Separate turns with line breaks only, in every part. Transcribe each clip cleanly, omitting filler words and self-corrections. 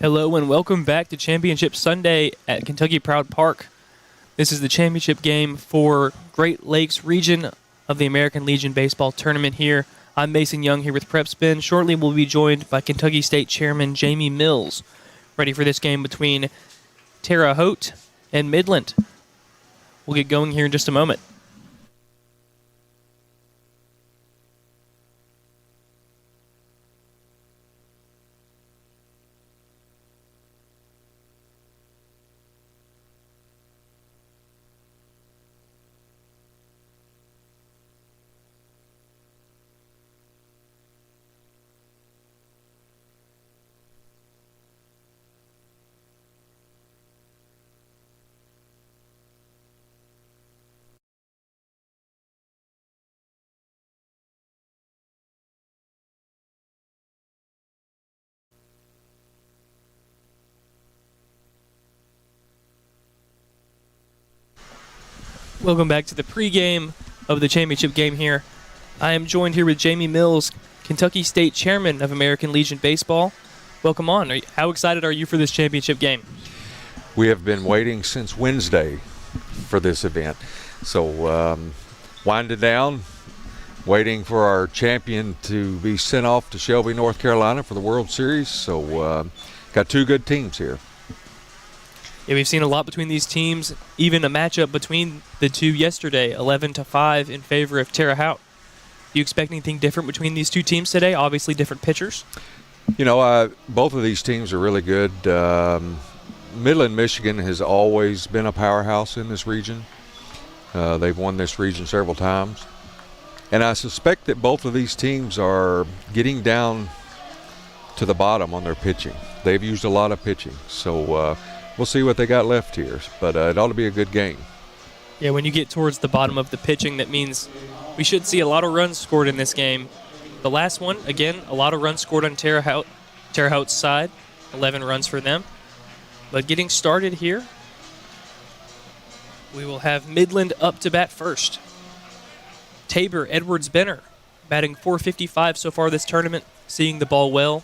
Hello and welcome back to Championship Sunday at Kentucky Proud Park. This is the championship game for Great Lakes region of the American Legion Baseball Tournament here. I'm Mason Young here with Prep Spin. Shortly we'll be joined by Kentucky State Chairman Jamie Mills, ready for this game between Terre Haute and Midland. We'll get going here in just a moment. Welcome back to the pregame of the championship game here. I am joined here with Jamie Mills, Kentucky State Chairman of American Legion Baseball. Welcome on. How excited are you for this championship game?
We have been waiting since Wednesday for this event. So winding down, waiting for our champion to be sent off to Shelby, North Carolina for the World Series. So got two good teams here.
Yeah, we've seen a lot between these teams, even a matchup between the two yesterday, 11-5 in favor of Terre Haute. Do you expect anything different between these two teams today? Obviously different pitchers.
You know, both of these teams are really good. Midland, Michigan has always been a powerhouse in this region. They've won this region several times. And I suspect that both of these teams are getting down to the bottom on their pitching. They've used a lot of pitching. So we'll see what they got left here. But it ought to be a good game.
Yeah, when you get towards the bottom of the pitching, that means we should see a lot of runs scored in this game. The last one, again, a lot of runs scored on Terre Haute's side, 11 runs for them. But getting started here, we will have Midland up to bat first. Tabor Edwards-Benner batting .455 so far this tournament, seeing the ball well.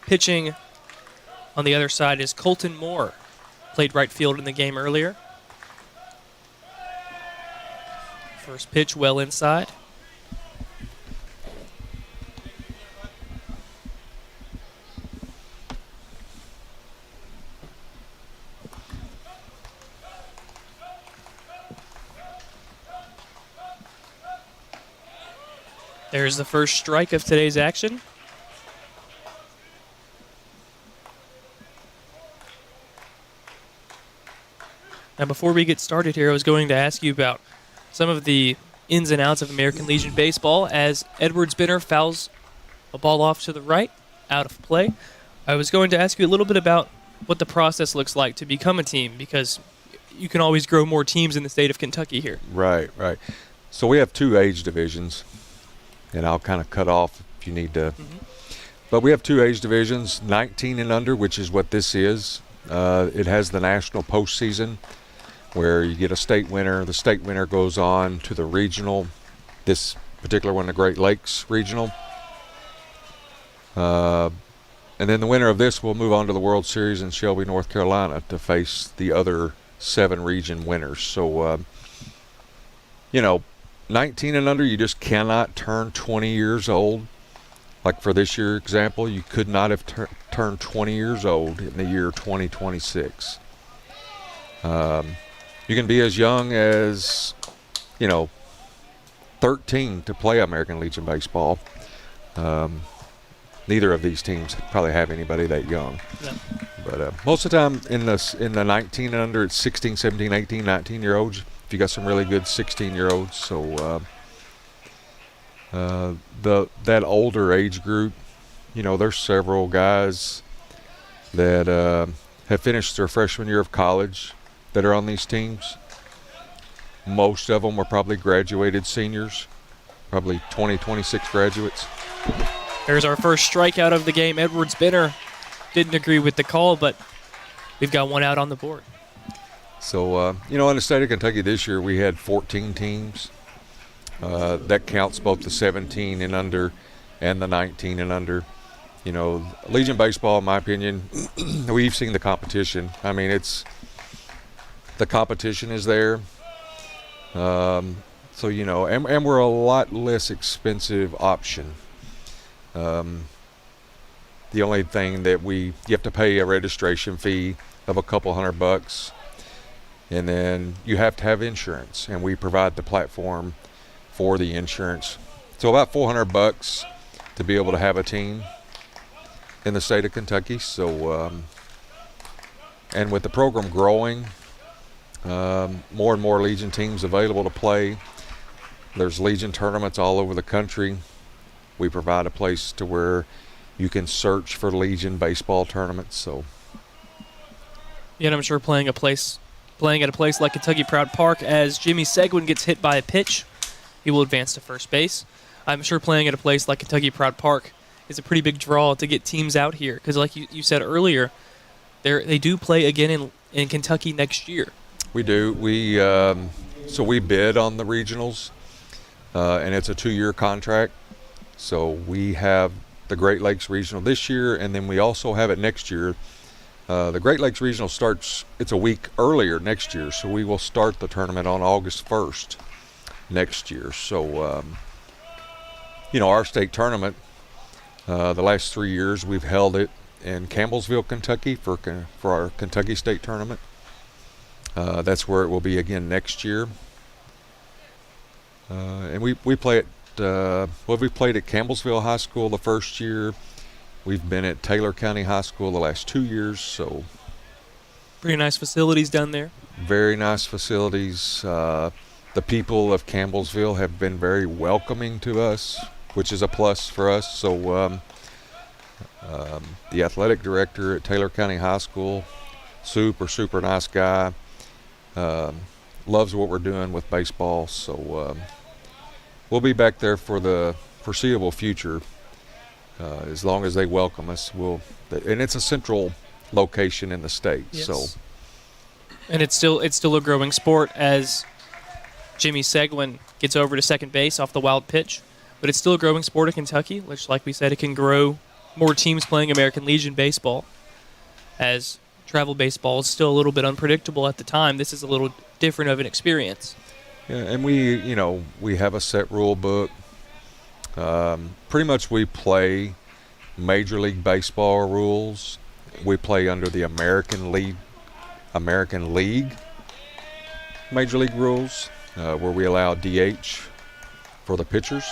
Pitching on the other side is Colton Moore, played right field in the game earlier. First pitch well inside. There's the first strike of today's action. Now, before we get started here, I was going to ask you about some of the ins and outs of American Legion Baseball as Edwards-Benner fouls a ball off to the right, out of play. I was going to ask you a little bit about what the process looks like to become a team, because you can always grow more teams in the state of Kentucky here.
Right. So we have two age divisions, and I'll kind of cut off if you need to. But we have two age divisions, 19 and under, which is what this is. It has the national postseason, where you get a state winner. The state winner goes on to the regional, this particular one, the Great Lakes regional. And then the winner of this will move on to the World Series in Shelby, North Carolina to face the other 7 region winners. So, 19 and under, you just cannot turn 20 years old. Like for this year example, you could not have turned 20 years old in the year 2026. You can be as young as, 13 to play American Legion Baseball. Neither of these teams probably have anybody that young.
Yeah.
But most of the time in the 19 and under, it's 16, 17, 18, 19-year-olds. If you got some really good 16-year-olds. So that older age group, there's several guys that have finished their freshman year of college that are on these teams. Most of them are probably graduated seniors, probably 20, 26 graduates.
There's our first strikeout of the game. Edwards-Benner didn't agree with the call, but we've got one out on the board.
So, in the state of Kentucky this year, we had 14 teams. That counts both the 17 and under and the 19 and under. Legion baseball, in my opinion, we've seen the competition. I mean, the competition is there. And we're a lot less expensive option. The only thing that you have to pay a registration fee of a couple $100, and then you have to have insurance, and we provide the platform for the insurance. So about $400 to be able to have a team in the state of Kentucky. So, and with the program growing, more and more Legion teams available to play. There's Legion tournaments all over the country. We provide a place to where you can search for Legion baseball tournaments. So,
yeah, I'm sure playing at a place like Kentucky Proud Park, as Jimmy Seguin gets hit by a pitch, he will advance to first base. I'm sure playing at a place like Kentucky Proud Park is a pretty big draw to get teams out here, because like you said earlier, they do play again in Kentucky next year.
We do. So we bid on the regionals, and it's a 2-year contract. So we have the Great Lakes Regional this year, and then we also have it next year. The Great Lakes Regional it's a week earlier next year, so we will start the tournament on August 1st next year. So, our state tournament, the last 3 years we've held it in Campbellsville, Kentucky for our Kentucky State Tournament. That's where it will be again next year. And we play we played at Campbellsville High School the first year. We've been at Taylor County High School the last 2 years. So
pretty nice facilities down there.
Very nice facilities. The people of Campbellsville have been very welcoming to us, which is a plus for us. So the athletic director at Taylor County High School, super nice guy. Loves what we're doing with baseball. So we'll be back there for the foreseeable future, as long as they welcome us. And it's a central location in the state.
Yes.
So,
and it's still a growing sport, as Jimmy Seguin gets over to second base off the wild pitch. But it's still a growing sport in Kentucky, which, like we said, it can grow more teams playing American Legion baseball, as travel baseball is still a little bit unpredictable at the time. This is a little different of an experience.
Yeah, and we have a set rule book. Pretty much we play Major League Baseball rules. We play under the American League Major League rules, where we allow DH for the pitchers.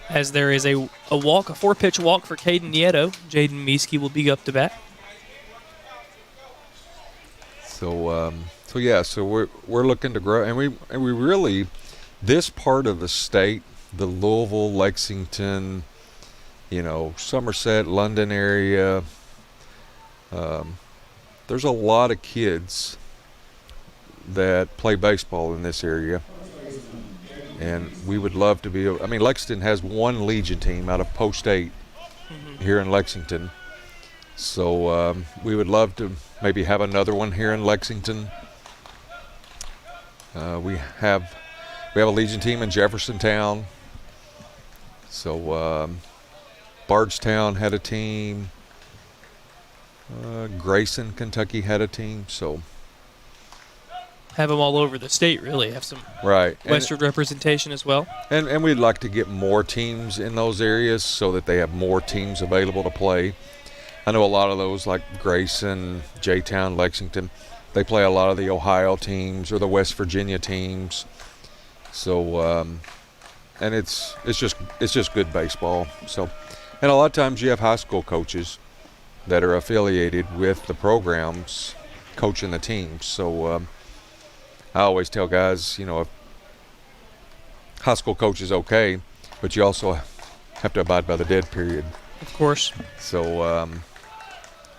As there is a 4-pitch walk for Caden Nieto. Jaden Meeske will be up to bat.
So we're looking to grow, and we really, this part of the state, the Louisville, Lexington, Somerset, London area, there's a lot of kids that play baseball in this area, and we would love to be able, Lexington has one Legion team out of Post 8 here in Lexington. So we would love to maybe have another one here in Lexington. We have a Legion team in Jeffersontown. So Bardstown had a team. Grayson, Kentucky had a team. So
have them all over the state, really. Have some
right
Western representation as well.
And we'd like to get more teams in those areas so that they have more teams available to play. I know a lot of those, like Grayson, J-Town, Lexington, they play a lot of the Ohio teams or the West Virginia teams. So, and it's just good baseball. So, and a lot of times you have high school coaches that are affiliated with the programs coaching the teams. So, I always tell guys, if high school coach is okay, but you also have to abide by the dead period.
Of course.
So,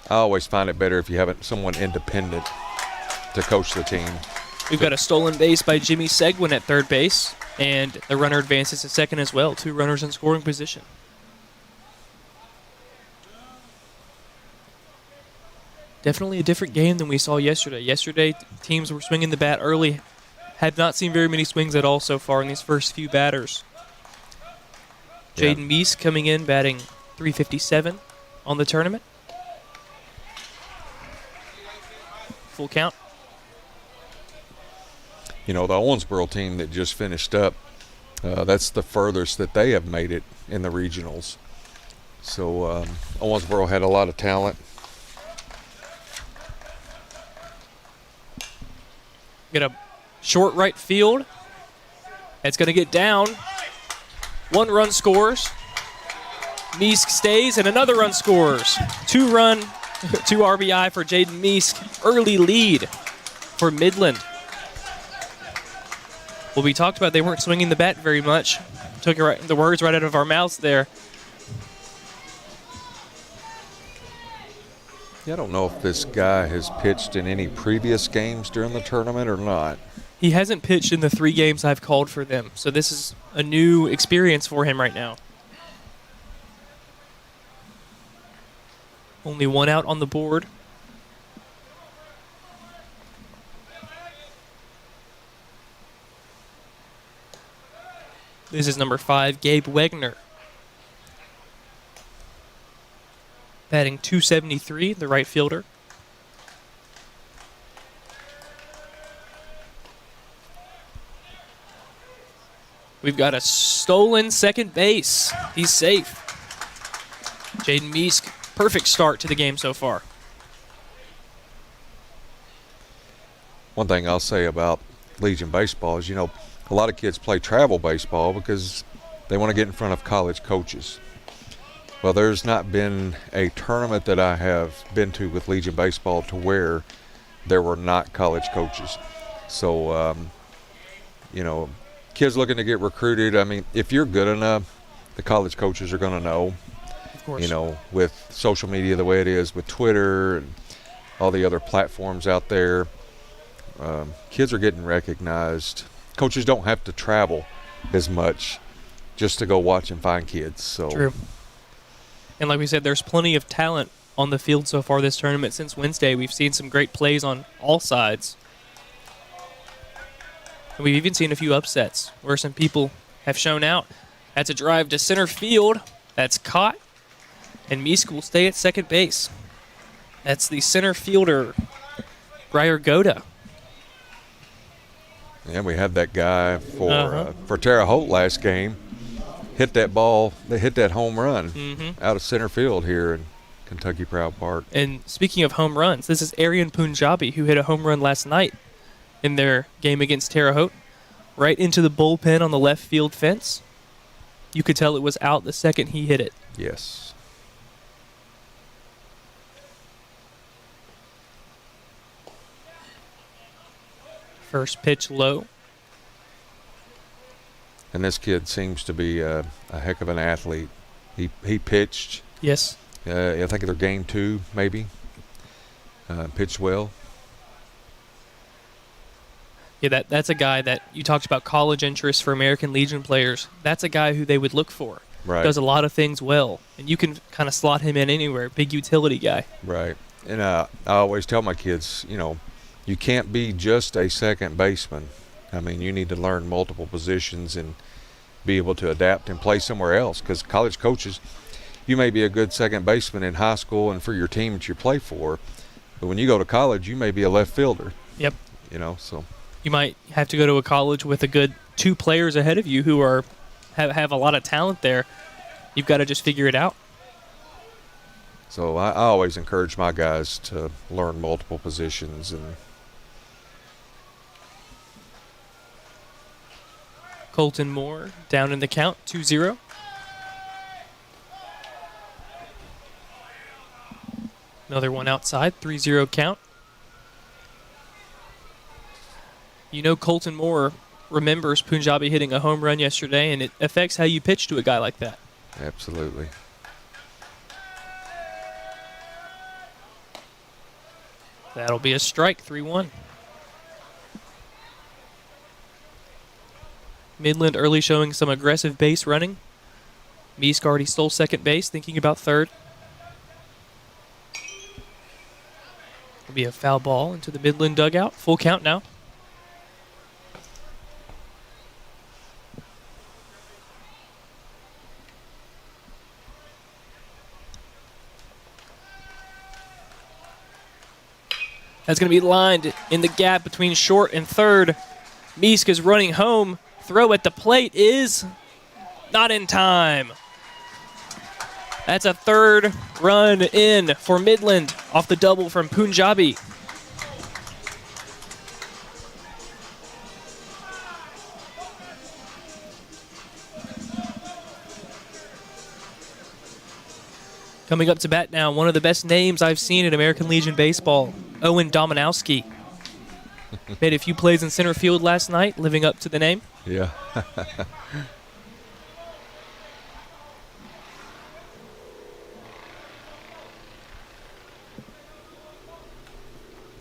I always find it better if you have someone independent to coach the team.
We've got a stolen base by Jimmy Seguin at third base, and the runner advances to second as well. 2 runners in scoring position. Definitely a different game than we saw yesterday. Yesterday, teams were swinging the bat early. Have not seen very many swings at all so far in these first few batters.
Yeah.
Jaden Meese coming in, batting 3:57 on the tournament. Full count.
You know, the Owensboro team that just finished up, that's the furthest that they have made it in the regionals. So Owensboro had a lot of talent.
Get a short right field. It's going to get down. 1 run scores. Meesk stays, and another run scores. 2 RBI for Jaden Meesk. Early lead for Midland. Well, we talked about they weren't swinging the bat very much. Took the words right out of our mouths there.
Yeah, I don't know if this guy has pitched in any previous games during the tournament or not.
He hasn't pitched in the 3 games I've called for them, so this is a new experience for him right now. Only 1 out on the board. This is number 5, Gabe Wegner. Batting .273, the right fielder. We've got a stolen second base. He's safe. Jaden Meesk, perfect start to the game so far.
One thing I'll say about Legion baseball is, you know, a lot of kids play travel baseball because they want to get in front of college coaches. Well, there's not been a tournament that I have been to with Legion baseball to where there were not college coaches. So, you know, kids looking to get recruited, I mean, if you're good enough, the college coaches are going to know.
Of course.
You know, with social media the way it is, with Twitter and all the other platforms out there, kids are getting recognized. Coaches don't have to travel as much just to go watch and find kids. So.
True. And like we said, there's plenty of talent on the field so far this tournament. Since Wednesday, we've seen some great plays on all sides. And we've even seen a few upsets where some people have shown out. That's a drive to center field. That's caught. And Meesk will stay at second base. That's the center fielder, Briar Goda.
Yeah, we had that guy for Terre Haute last game. Hit that ball, they hit that home run out of center field here in Kentucky Proud Park.
And speaking of home runs, this is Aryan Punjabi who hit a home run last night in their game against Terre Haute, right into the bullpen on the left field fence. You could tell it was out the second he hit it.
Yes.
First pitch low.
And this kid seems to be a heck of an athlete. He pitched.
Yes.
I think they're game 2, maybe. Pitched well.
Yeah, that's a guy that you talked about college interest for American Legion players. That's a guy who they would look for.
Right.
Does a lot of things well. And you can kind of slot him in anywhere. Big utility guy.
Right. And I always tell my kids, you know, you can't be just a second baseman. I mean, you need to learn multiple positions and be able to adapt and play somewhere else. Because college coaches, you may be a good second baseman in high school and for your team that you play for, but when you go to college, you may be a left fielder.
Yep.
You know, so.
You might have to go to a college with a good 2 players ahead of you who have a lot of talent there. You've got to just figure it out.
So I always encourage my guys to learn multiple positions. And
Colton Moore down in the count, 2-0. Another one outside, 3-0 count. You know Colton Moore remembers Punjabi hitting a home run yesterday, and it affects how you pitch to a guy like that.
absolutely.
That'll be a strike, 3-1. Midland early showing some aggressive base running. Meesk already stole second base, thinking about third. It'll be a foul ball into the Midland dugout. Full count now. That's going to be lined in the gap between short and third. Meesk is running home. Throw at the plate is not in time. That's a third run in for Midland off the double from Punjabi. Coming up to bat now, one of the best names I've seen in American Legion baseball, Owen Dominowski. Made a few plays in center field last night, living up to the name.
Yeah.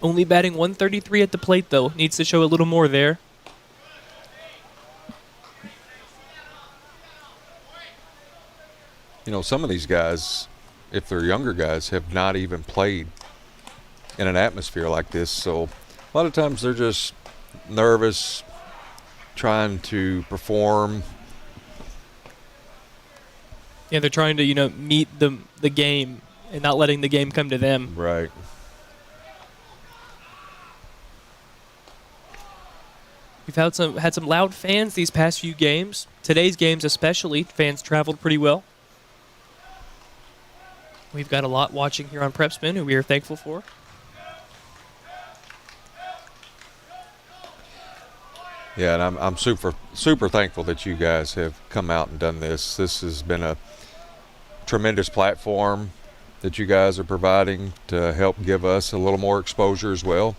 Only batting 133 at the plate, though. Needs to show a little more there.
You know, some of these guys, if they're younger guys, have not even played in an atmosphere like this. So a lot of times they're just nervous, trying to perform.
Yeah, they're trying to, meet the game and not letting the game come to them.
Right.
We've had some loud fans these past few games. Today's games especially, fans traveled pretty well. We've got a lot watching here on PrepSpin, who we are thankful for.
Yeah, and I'm super thankful that you guys have come out and done this. This has been a tremendous platform that you guys are providing to help give us a little more exposure as well.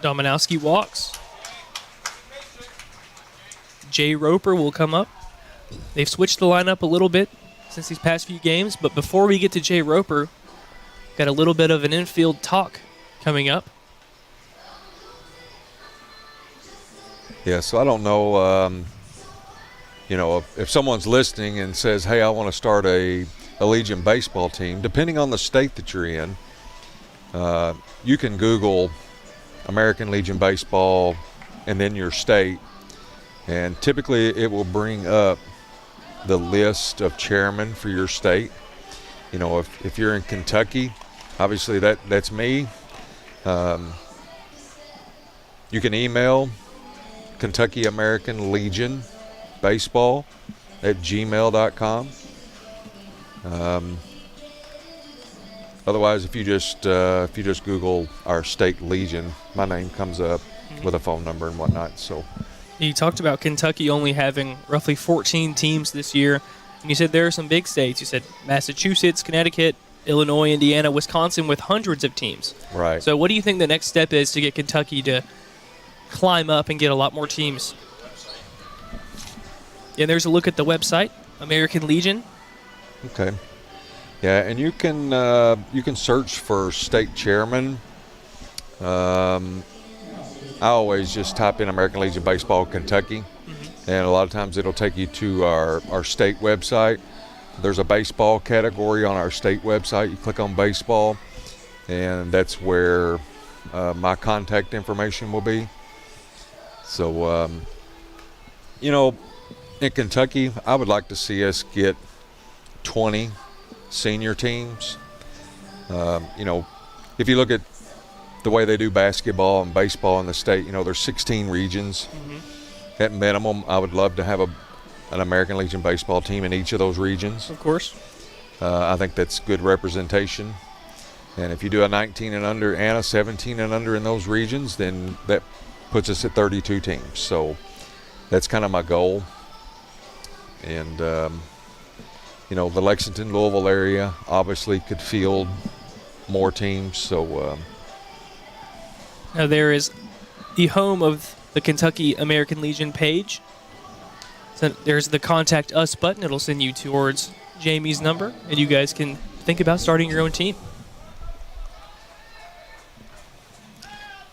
Dominowski walks. Jay Roper will come up. They've switched the lineup a little bit since these past few games, but before we get to Jay Roper, got a little bit of an infield talk coming up.
Yeah, so I don't know, if someone's listening and says, hey, I want to start a Legion baseball team, depending on the state that you're in, you can Google American Legion Baseball and then your state, and typically it will bring up the list of chairmen for your state. You know, if you're in Kentucky, obviously that's me. You can email Kentucky American Legion Baseball at gmail.com. Otherwise, if you just Google our state Legion, my name comes up with a phone number and whatnot. So
You talked about Kentucky only having roughly 14 teams this year, and you said there are some big states. You said Massachusetts, Connecticut, Illinois, Indiana, Wisconsin with hundreds of teams.
right.
So what do you think the next step is to get Kentucky to climb up and get a lot more teams? Yeah, there's a look at the website, American Legion.
Okay. Yeah, and you can search for state chairman. I always just type in American Legion Baseball Kentucky, and a lot of times it'll take you to our state website. There's a baseball category on our state website. You click on baseball, and that's where my contact information will be. So, in Kentucky, I would like to see us get 20 senior teams. If you look at the way they do basketball and baseball in the state, there's 16 regions. At minimum, I would love to have an American Legion baseball team in each of those regions.
Of course.
I think that's good representation. And if you do a 19 and under and a 17 and under in those regions, then that puts us at 32 teams. So that's kind of my goal. And, the Lexington, Louisville area obviously could field more teams. So
Now there is the home of the Kentucky American Legion page. So there's the Contact Us button. It'll send you towards Jamie's number, and you guys can think about starting your own team.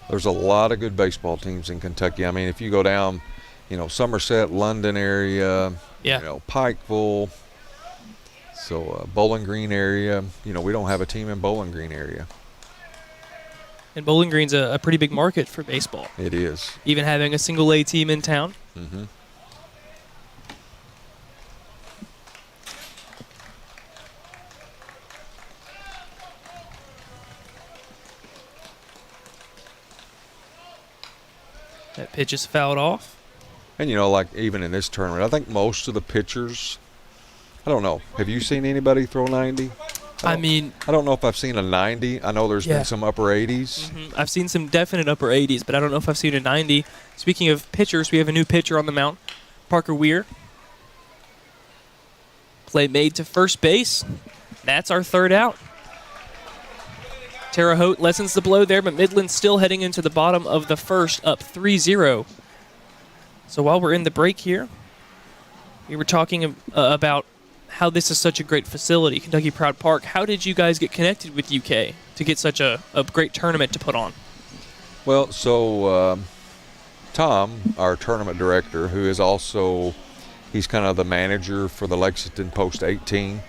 there's a lot of good baseball teams in Kentucky. I mean, if you go down, Somerset, London area, Pikeville, so Bowling Green area, we don't have a team in Bowling Green area.
And Bowling Green's a pretty big market for baseball,
It is.
even having a single A team in town.
Mm-hmm.
That pitch is fouled off.
And, like even in this tournament, I think most of the pitchers, I don't know. Have you seen anybody throw 90? I don't know if I've seen a 90. I know there's been some upper 80s.
I've seen some definite upper 80s, but I don't know if I've seen a 90. Speaking of pitchers, we have a new pitcher on the mound, Parker Weir. Play made to first base. That's our third out. Terre Haute lessens the blow there, but Midland still heading into the bottom of the first, up 3-0. So while we're in the break here, we were talking about how this is such a great facility, Kentucky Proud Park. How did you guys get connected with UK to get such a great tournament to put on?
Well, so Tom, our tournament director, who is also, he's kind of the manager for the Lexington Post 18.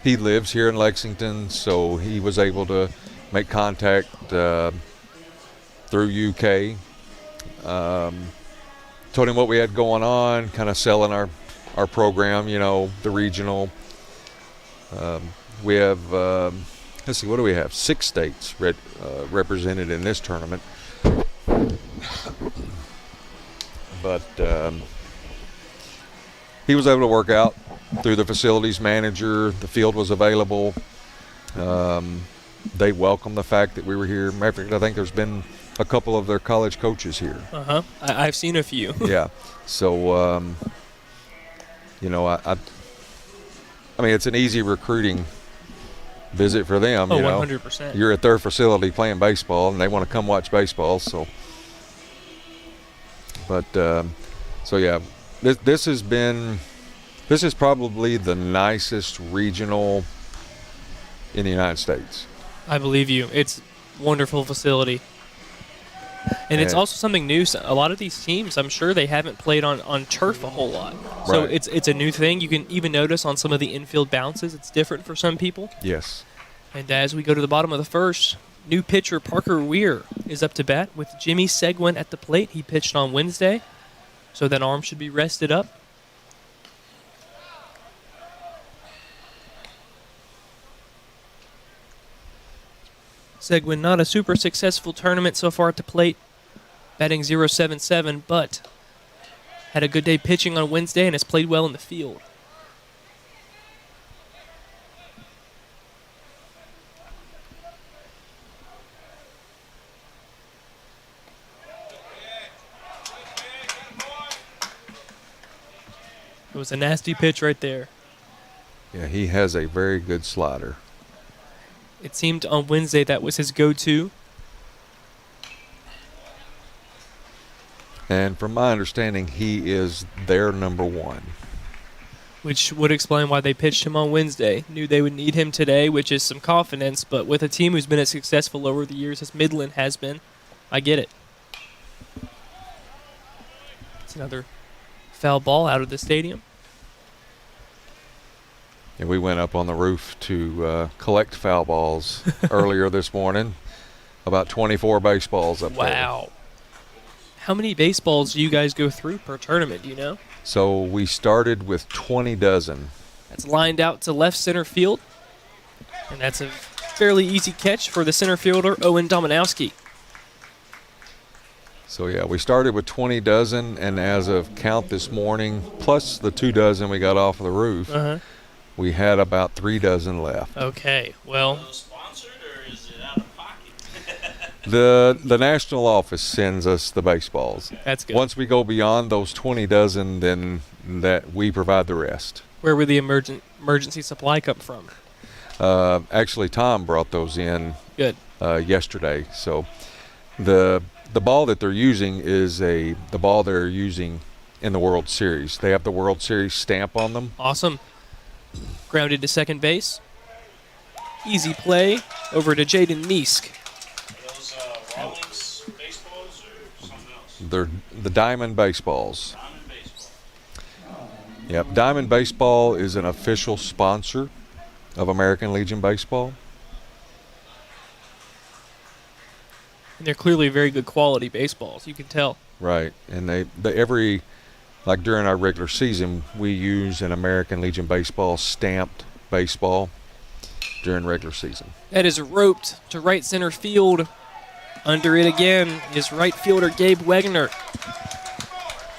He lives here in Lexington, so he was able to make contact through UK. Told him what we had going on, kind of selling our program, the regional. We have, let's see, what do we have? 6 states represented in this tournament. But he was able to work out through the facilities manager. The field was available. They welcomed the fact that we were here. Matter of fact, I think there's been a couple of their college coaches here.
I've seen a few.
Yeah. So, I mean, it's an easy recruiting visit for them.
100%.
You're at their facility playing baseball, and they want to come watch baseball. So, but yeah, this is probably the nicest regional in the United States.
I believe you. It's a wonderful facility. And it's also something new. A lot of these teams, I'm sure they haven't played on turf a whole lot. So
Right.
it's a new thing. You can even notice on some of the infield bounces, it's different for some people.
Yes.
And as we go to the bottom of the first, new pitcher Parker Weir is up to bat with Jimmy Seguin at the plate. He pitched on Wednesday, so that arm should be rested up. Seguin, not a super successful tournament so far at the plate, batting .077, but had a good day pitching on Wednesday and has played well in the field. It was a nasty pitch right there.
Yeah, he has a very good slider.
It seemed on Wednesday that was his go-to.
And from my understanding, he is their number one.
Which would explain why they pitched him on Wednesday. Knew they would need him today, which is some confidence, but with a team who's been as successful over the years as Midland has been, I get it. It's another foul ball out of the stadium.
And we went up on the roof to collect foul balls earlier this morning. About 24 baseballs up there.
Wow. How many baseballs do you guys go through per tournament, do you know?
So we started with 20 dozen.
That's lined out to left center field. And that's a fairly easy catch for the center fielder, Owen Dominowski.
So, yeah, we started with 20 dozen, and as of count this morning, plus the 2 dozen we got off of the roof, we had about 3 dozen left.
Okay, well,
Sponsored or is it out of pocket?
The national office sends us the baseballs.
that's good.
Once we go beyond those 20 dozen, then that we provide the rest.
Where would the emergency supply come from?
Actually, Tom brought those in
Good.
yesterday. So the ball that they're using is the ball they're using in the World Series. They have the World Series stamp on them.
Awesome. Grounded to second base. Easy play over to Jaden Meesk.
Are those Rawlings baseballs or something else?
They're the Diamond baseballs.
Diamond baseball.
Yep, Diamond Baseball is an official sponsor of American Legion Baseball.
And they're clearly very good quality baseballs. You can tell.
Right, and they every, like during our regular season, we use an American Legion Baseball stamped baseball during regular season.
That is roped to right center field. Under it again is right fielder Gabe Wegner.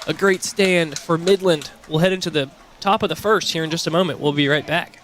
A great stand for Midland. We'll head into the top of the first here in just a moment. We'll be right back.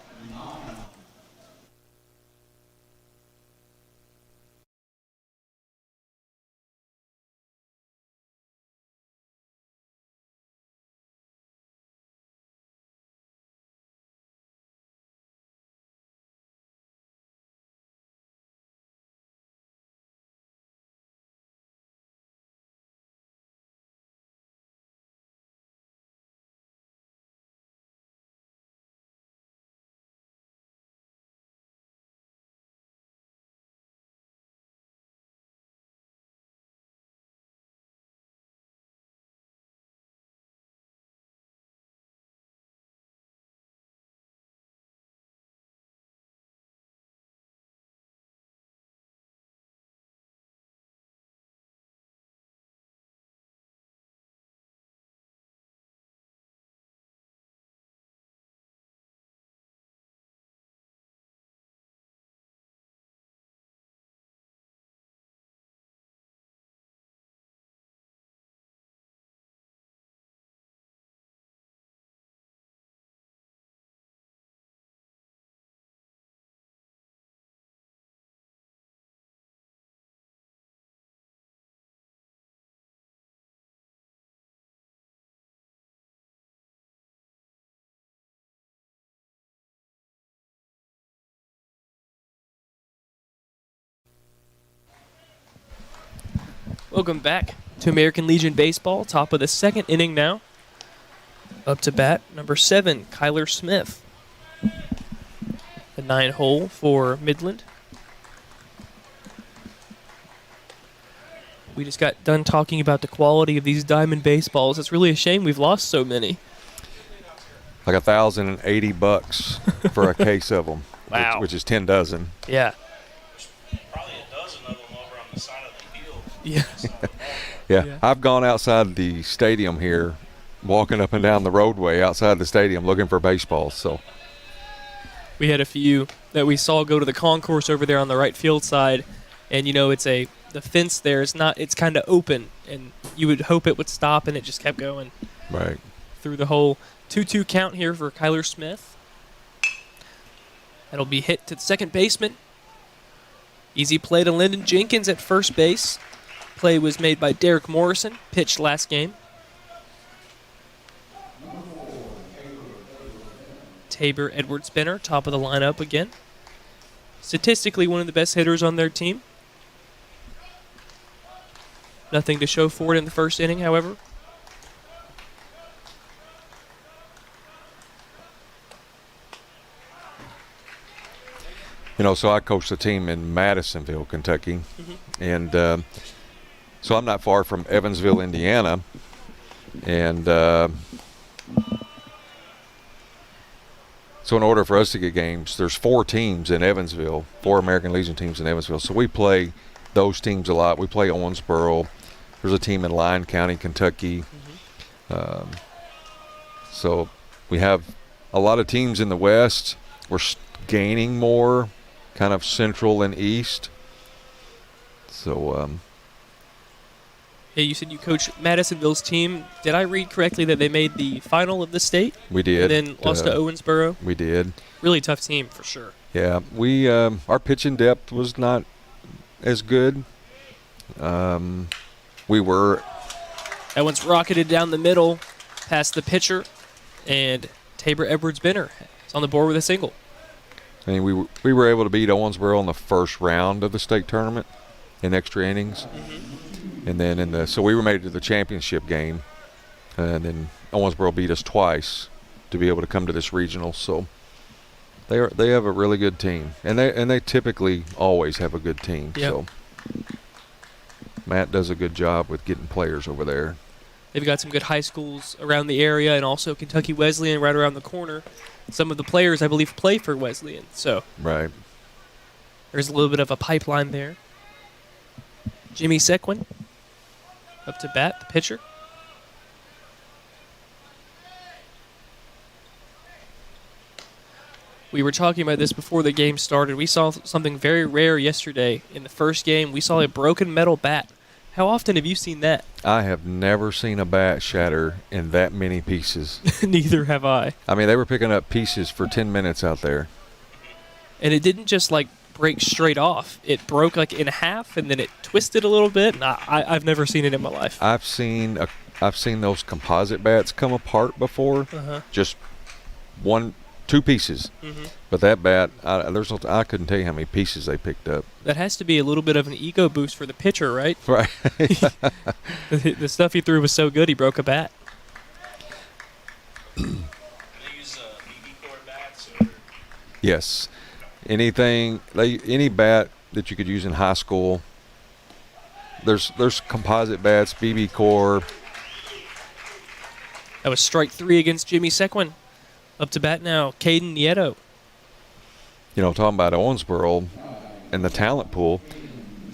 Welcome back to American Legion Baseball. Top of the second inning now. Up to bat, number 7, Kyler Smith. The 9-hole for Midland. We just got done talking about the quality of these diamond baseballs. It's really a shame we've lost so many.
Like $1,080 for a case of them.
Wow.
Which is 10 dozen.
Yeah.
Probably a dozen of them over on the side of the field.
Yes.
Yeah. I've gone outside the stadium here, walking up and down the roadway outside the stadium looking for baseballs. So
We had a few that we saw go to the concourse over there on the right field side, and it's the fence there is not, it's kind of open, and you would hope it would stop, and it just kept going
right.
through the hole. 2-2 count here for Kyler Smith. That'll be hit to the second baseman. Easy play to Lyndon Jenkins at first base. Play was made by Derek Morrison, pitched last game. Tabor Edwards Benner, top of the lineup again. Statistically, one of the best hitters on their team. Nothing to show for it in the first inning, however.
So I coached a team in Madisonville, Kentucky. And so I'm not far from Evansville, Indiana. And so in order for us to get games, there's 4 teams in Evansville, 4 American Legion teams in Evansville. So we play those teams a lot. We play Owensboro. There's a team in Lyon County, Kentucky. So we have a lot of teams in the West. We're gaining more kind of central and east. So
Hey, you said you coached Madisonville's team. Did I read correctly that they made the final of the state?
we did.
And then lost to Owensboro?
We did.
Really tough team, for sure.
Yeah, we our pitching depth was not as good. We were
That one's rocketed down the middle past the pitcher, and Tabor Edwards Benner is on the board with a single.
I mean, we were able to beat Owensboro in the first round of the state tournament in extra innings, and then so we were made it to the championship game, and then Owensboro beat us twice to be able to come to this regional. So they have a really good team, and they typically always have a good team.
Yep.
So Matt does a good job with getting players over there.
They've got some good high schools around the area, and also Kentucky Wesleyan right around the corner. Some of the players, I believe, play for Wesleyan, so
Right.
there's a little bit of a pipeline there. Jimmy Sequin up to bat, the pitcher. We were talking about this before the game started. We saw something very rare yesterday. In the first game, we saw a broken metal bat. How often have you seen that?
I have never seen a bat shatter in that many pieces.
Neither have I.
I mean, they were picking up pieces for 10 minutes out there.
And it didn't just like break straight off. It broke like in half, and then it twisted a little bit. And I've never seen it in my life.
I've seen those composite bats come apart before. Just two pieces. But that bat, I couldn't tell you how many pieces they picked up.
That has to be a little bit of an ego boost for the pitcher, right?
Right.
The stuff he threw was so good, he broke a bat.
They use BB core bats or
Yes. Any bat that you could use in high school. There's composite bats, BB core.
That was strike 3 against Jimmy Sequin. Up to bat now, Caden Nieto.
You know, talking about Owensboro and the talent pool.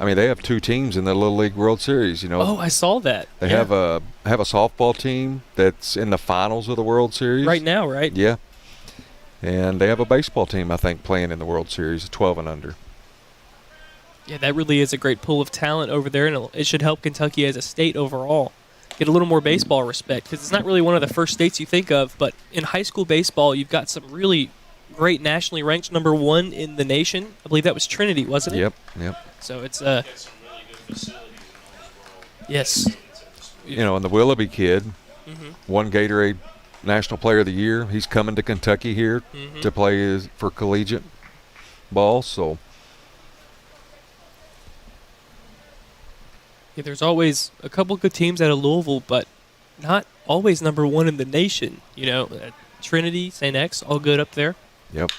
I mean, they have 2 teams in the Little League World Series. You know,
Oh, I saw that.
they
Yeah.
have a softball team that's in the finals of the World Series
right now, right?
Yeah, and they have a baseball team, I think, playing in the World Series, 12 and under.
Yeah, that really is a great pool of talent over there, and it should help Kentucky as a state overall get a little more baseball respect, because it's not really one of the first states you think of, but in high school baseball, you've got some really great nationally ranked number 1 in the nation. I believe that was Trinity, wasn't it?
Yep.
So it's
get some really good facilities in Owensboro.
yes.
You know, and the Willoughby kid won Gatorade National Player of the Year. He's coming to Kentucky here to play for collegiate ball. So
Yeah, there's always a couple good teams out of Louisville, but not always number 1 in the nation. You know, Trinity, St. X, all good up there.
yep.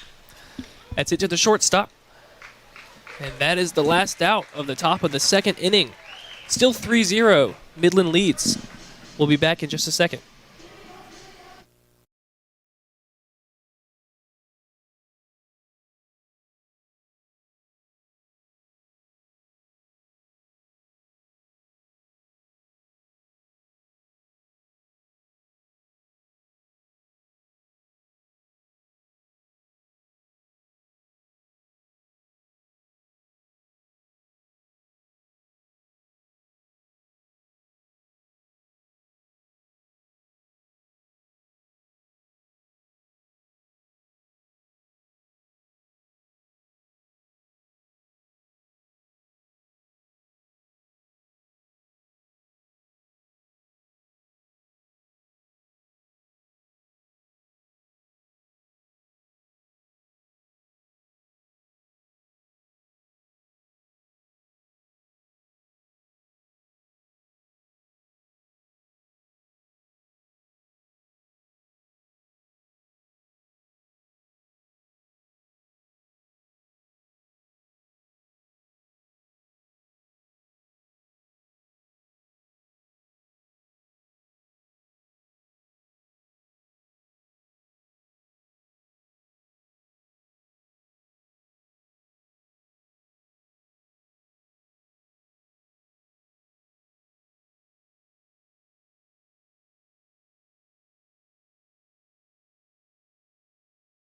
That's it to the shortstop. And that is the last out of the top of the second inning. Still 3-0. Midland leads. We'll be back in just a second.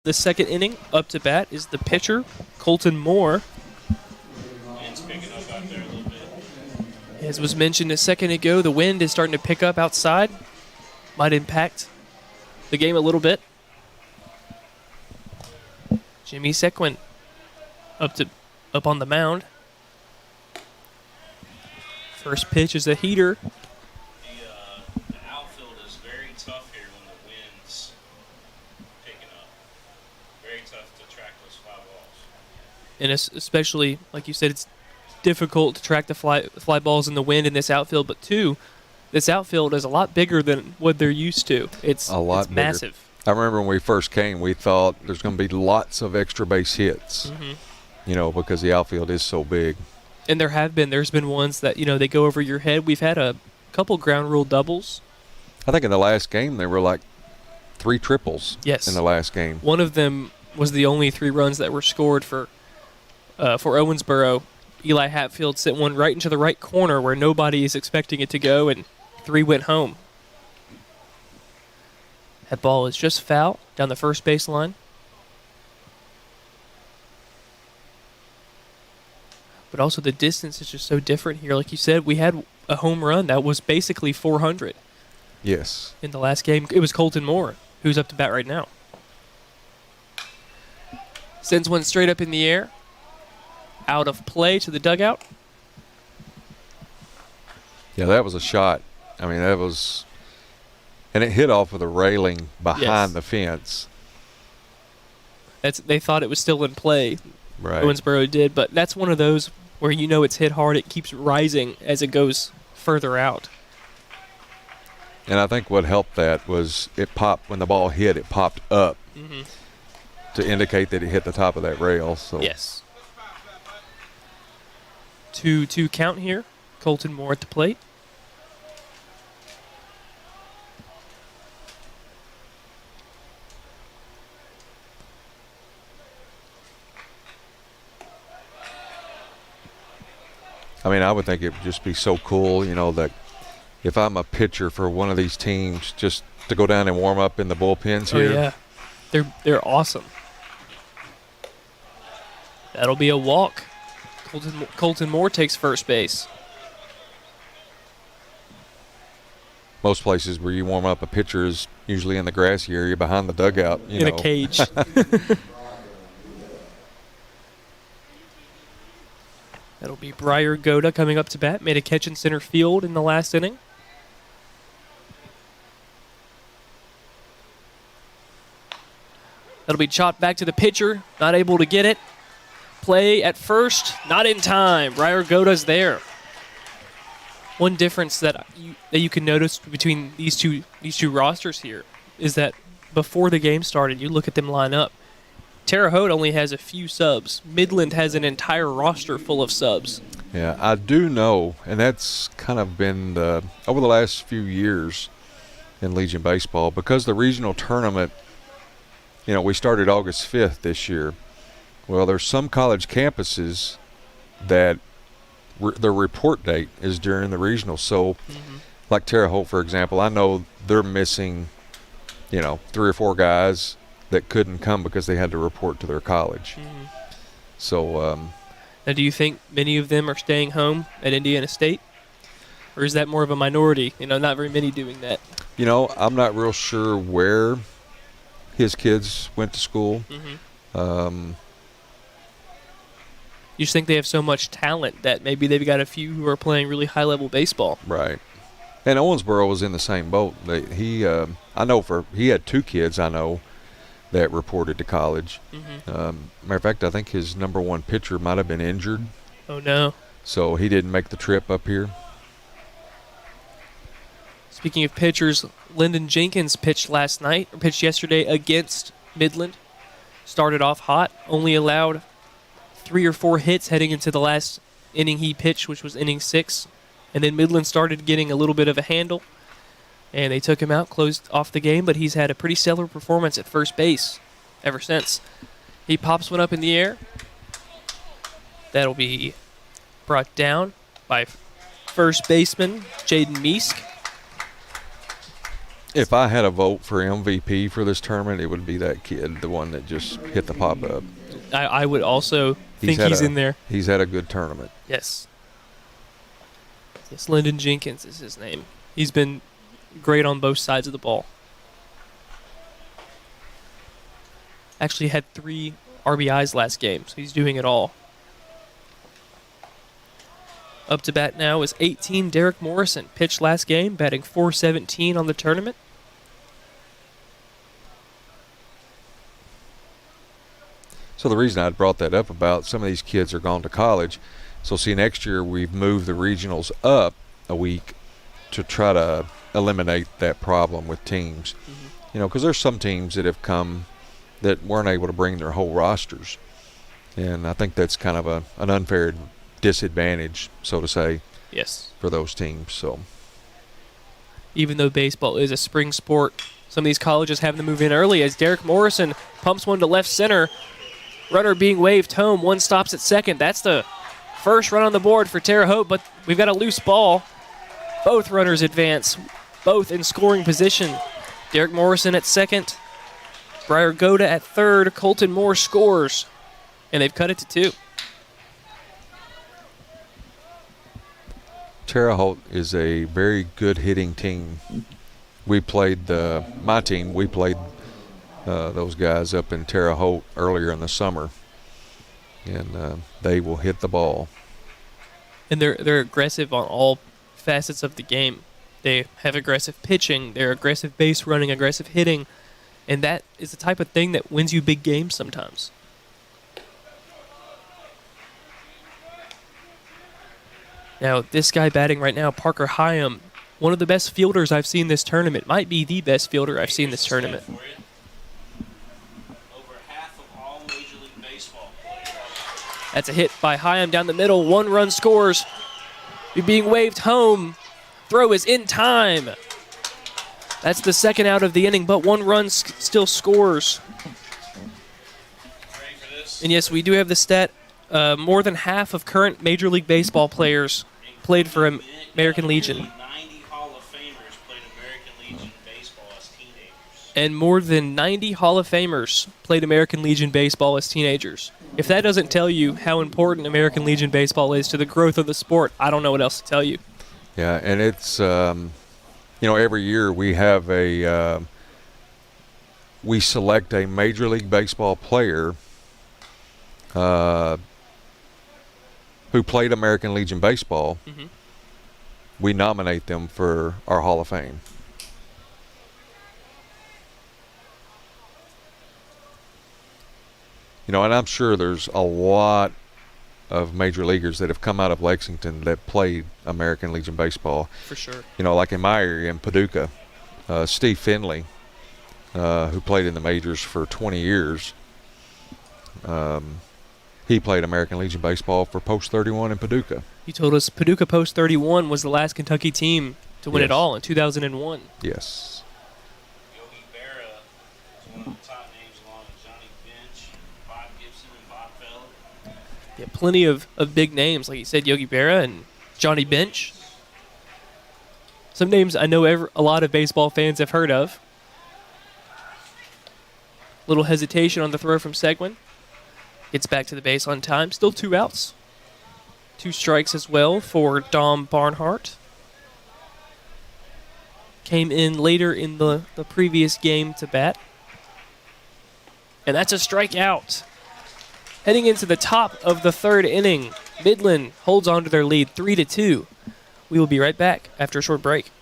The second inning, up to bat is the pitcher, Colton Moore.
Wind's picking up out there a little bit.
As was mentioned a second ago, the wind is starting to pick up outside. Might impact the game a little bit. Jimmy Sequin up on the mound. First pitch is a heater.
The outfield is very tough here when the wind's picking up. Very tough to track those fly balls.
And especially, like you said, it's difficult to track the fly balls in the wind in this outfield. But two, this outfield is a lot bigger than what they're used to. It's
A lot
it's
bigger.
massive.
I remember when we first came, we thought there's going to be lots of extra base hits, you know, because the outfield is so big.
And there's been ones that, you know, they go over your head. We've had a couple ground rule doubles.
I think in the last game there were like 3 triples.
Yes.
In the last game.
One of them was the only 3 runs that were scored for Owensboro. Eli Hatfield sent one right into the right corner where nobody is expecting it to go, and 3 went home. That ball is just foul down the first baseline. but also the distance is just so different here. Like you said, we had a home run that was basically 400
Yes.
in the last game. It was Colton Moore, who's up to bat right now. Sends one straight up in the air. Out of play to the dugout.
Yeah, that was a shot. I mean, that was, and it hit off of the railing behind
Yes.
the fence.
They thought it was still in play.
Right.
Owensboro did, but that's one of those where you know it's hit hard. It keeps rising as it goes further out.
And I think what helped that was it popped when the ball hit. It popped up to indicate that it hit the top of that rail. So
Yes. 2-2 count here. Colton Moore at the plate.
I mean, I would think it would just be so cool, you know, that if I'm a pitcher for one of these teams, just to go down and warm up in the bullpens
Oh
here.
yeah, they're awesome. That'll be a walk. Colton Moore takes first base.
Most places where you warm up a pitcher is usually in the grassy area behind the dugout. You
In
know.
a cage. That'll be Briar Goda coming up to bat. Made a catch in center field in the last inning. That'll be chopped back to the pitcher. Not able to get it. Play at first. Not in time. Briar Goda's there. One difference that you can notice between these two rosters here is that before the game started, you look at them line up. Terre Haute only has a few subs. Midland has an entire roster full of subs.
Yeah, I do know, and that's kind of been over the last few years in Legion Baseball, because the regional tournament, you know, we started August 5th this year. Well, there's some college campuses that their report date is during the regional. So, like Terre Haute, for example, I know they're missing, you know, 3 or 4 guys that couldn't come because they had to report to their college. So,
Now, do you think many of them are staying home at Indiana State? Or is that more of a minority? You know, not very many doing that.
you know, I'm not real sure where his kids went to school.
You just think they have so much talent that maybe they've got a few who are playing really high-level baseball.
Right. And Owensboro was in the same boat. He had 2 kids I know that reported to college. Matter of fact, I think his number 1 pitcher might have been injured,
Oh, no.
so he didn't make the trip up here.
Speaking of pitchers, Lyndon Jenkins pitched yesterday against Midland. Started off hot, only allowed 3 or 4 hits heading into the last inning he pitched, which was inning 6. And then Midland started getting a little bit of a handle, and they took him out, closed off the game, but he's had a pretty stellar performance at first base ever since. He pops one up in the air. That'll be brought down by first baseman Jaden Meesk.
If I had a vote for MVP for this tournament, it would be that kid, the one that just hit the pop up.
I would also think he's in there.
He's had a good tournament.
Yes. Yes, Lyndon Jenkins is his name. He's been great on both sides of the ball. Actually had 3 RBIs last game, so he's doing it all. Up to bat now is 18, Derek Morrison. Pitched last game, batting .417 on the tournament.
So the reason I brought that up about some of these kids are gone to college. So see, next year we've moved the regionals up a week to try to eliminate that problem with teams. You know, because there's some teams that have come that weren't able to bring their whole rosters. And I think that's kind of an unfair disadvantage, so to say,
Yes.
for those teams. So
Even though baseball is a spring sport, some of these colleges have to move in early as Derek Morrison pumps one to left center. Runner being waved home. One stops at second. That's the first run on the board for Terre Haute, but we've got a loose ball. Both runners advance, both in scoring position. Derek Morrison at second. Briar Goda at third. Colton Moore scores, and they've cut it to 2.
Terre Haute is a very good hitting team. We played my team. We played those guys up in Terre Haute earlier in the summer, and they will hit the ball.
And they're aggressive on all facets of the game. They have aggressive pitching, they're aggressive base running, aggressive hitting, and that is the type of thing that wins you big games sometimes. Now, this guy batting right now, Parker Hyam, one of the best fielders I've seen this tournament, might be the best fielder I've seen this tournament.
For you. Over half of all Major League Baseball players.
That's a hit by Hyam down the middle. 1 run scores. You're being waved home. Throw is in time. That's the second out of the inning, but 1 run still scores.
Ready for this?
And yes, we do have the stat. More than half of current Major League Baseball players played for American Legion.
90 Hall of Famers played American Legion baseball as teenagers.
And more than 90 Hall of Famers played American Legion baseball as teenagers. If that doesn't tell you how important American Legion baseball is to the growth of the sport, I don't know what else to tell you.
Yeah, and it's every year we have we select a Major League Baseball player who played American Legion baseball.
Mhm.
We nominate them for our Hall of Fame. And I'm sure there's a lot of major leaguers that have come out of Lexington that played American Legion baseball.
For sure.
Like in my area in Paducah, Steve Finley, who played in the majors for 20 years, he played American Legion baseball for Post 31 in Paducah.
You told us Paducah Post 31 was the last Kentucky team to win it
Yes.
all in 2001.
Yes.
Yogi Berra is one of the top names along with Johnny Bench, Bob Gibson, and Bob Feller.
Yeah, plenty of big names, like you said, Yogi Berra and Johnny Bench. Some names I know a lot of baseball fans have heard of. Little hesitation on the throw from Seguin. Gets back to the base on time. Still 2 outs. 2 strikes as well for Dom Barnhart. Came in later in the previous game to bat. And that's a strikeout. Heading into the top of the 3rd inning, Midland holds on to their lead 3-2. We will be right back after a short break.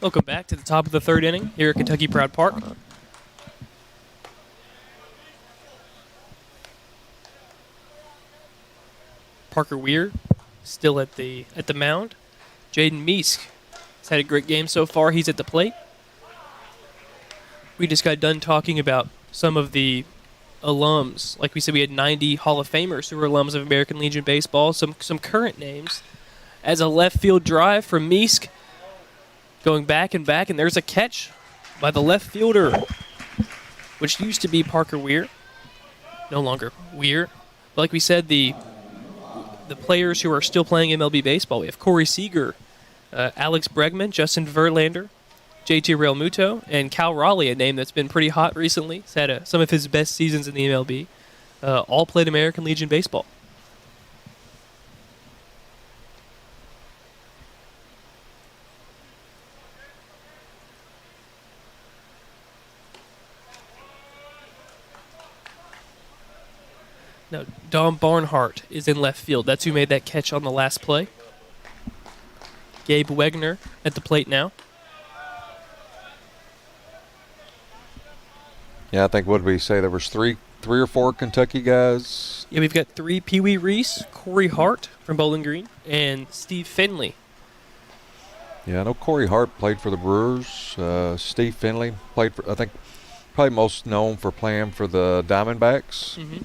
Welcome back to the top of the 3rd inning here at Kentucky Proud Park. Parker Weir still at the mound. Jaden Meesk has had a great game so far. He's at the plate. We just got done talking about some of the alums. Like we said, we had 90 Hall of Famers who were alums of American Legion Baseball. Some current names. As a left field drive from Meesk, going back, and there's a catch by the left fielder, which used to be Parker Weir. No longer Weir. But like we said, the players who are still playing MLB baseball, we have Corey Seager, Alex Bregman, Justin Verlander, JT Realmuto, and Cal Raleigh, a name that's been pretty hot recently. He's had some of his best seasons in the MLB. All played American Legion Baseball. Now, Dom Barnhart is in left field. That's who made that catch on the last play. Gabe Wegner at the plate now.
Yeah, I think, what did we say? There was three or four Kentucky guys.
Yeah, we've got 3: Pee Wee Reese, Corey Hart from Bowling Green, and Steve Finley.
Yeah, I know Corey Hart played for the Brewers. Steve Finley played for, I think, probably most known for playing for the Diamondbacks.
Mm-hmm.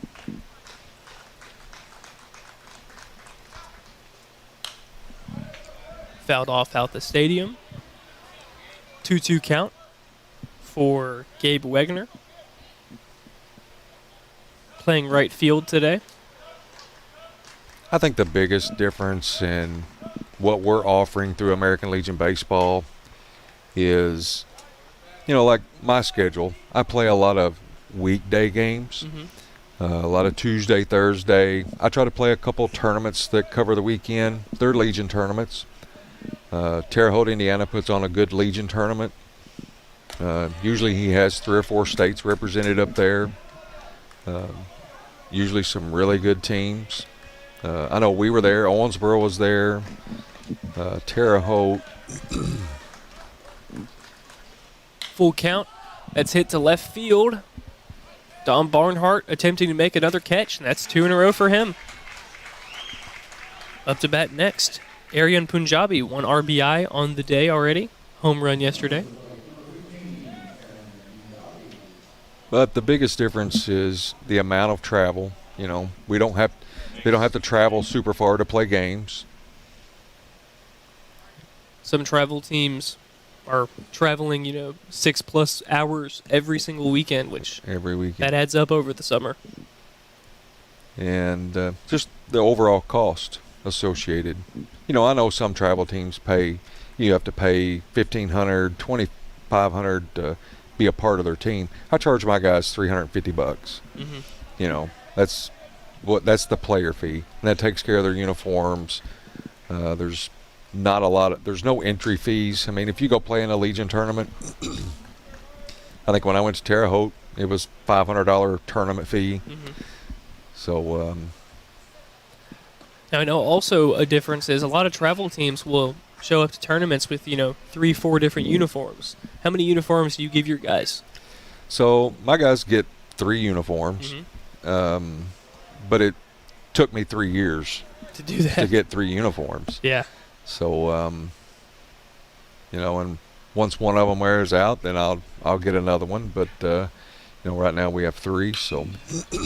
Fouled off out the stadium. 2-2 count for Gabe Wegner. Playing right field today.
I think the biggest difference in what we're offering through American Legion Baseball is, like my schedule. I play a lot of weekday games, a lot of Tuesday, Thursday. I try to play a couple tournaments that cover the weekend. They're Legion tournaments. Terre Haute, Indiana puts on a good Legion tournament. Usually he has 3 or 4 states represented up there. Usually some really good teams. I know we were there. Owensboro was there. Terre Haute.
Full count. That's hit to left field. Dom Barnhart attempting to make another catch, and that's 2 in a row for him. Up to bat next. Aryan Punjabi, 1 RBI on the day already. Home run yesterday.
But the biggest difference is the amount of travel. They don't have to travel super far to play games.
Some travel teams are traveling, 6+ hours every single weekend, which
Every weekend.
that adds up over the summer.
And just the overall cost associated. I know some travel teams you have to pay $1,500, $2,500 to be a part of their team. I charge my guys $350.
Mm-hmm.
That's the player fee, and that takes care of their uniforms. There's no entry fees. I mean, if you go play in a Legion tournament, I think when I went to Terre Haute, it was $500 tournament fee.
Mm-hmm.
So
Now, I know also a difference is a lot of travel teams will show up to tournaments with, 3-4 different uniforms. How many uniforms do you give your guys?
So my guys get 3 uniforms, but it took me 3 years
To do that.
to get 3 uniforms.
Yeah.
So, and once one of them wears out, then I'll get another one. But right now we have 3. So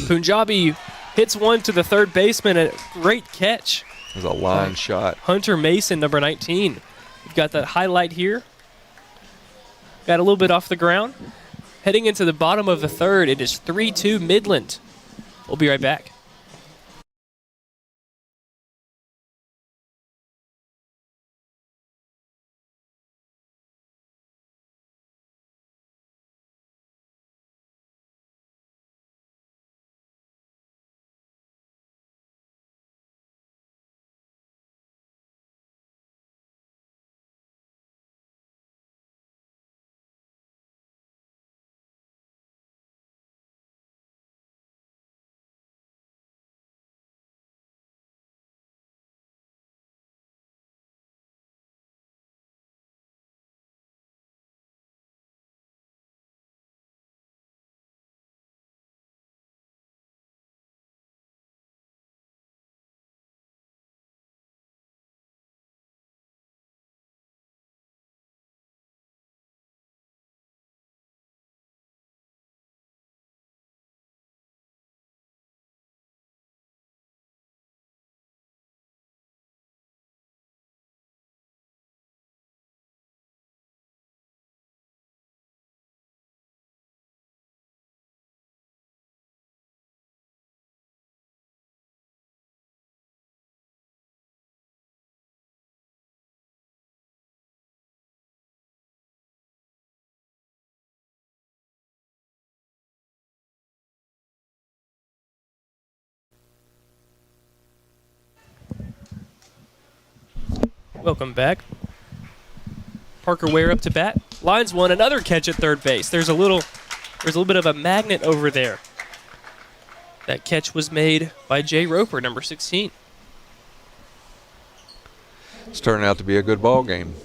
Punjabi hits one to the third baseman. A great catch.
it was a line shot.
Hunter Mason, number 19. We've got that highlight here. Got a little bit off the ground. Heading into the bottom of the third, it is 3-2 Midland. We'll be right back. Welcome back. Parker Ware up to bat. Lines one, another catch at third base. There's a little bit of a magnet over there. That catch was made by Jay Roper, number 16.
It's turning out to be a good ball game.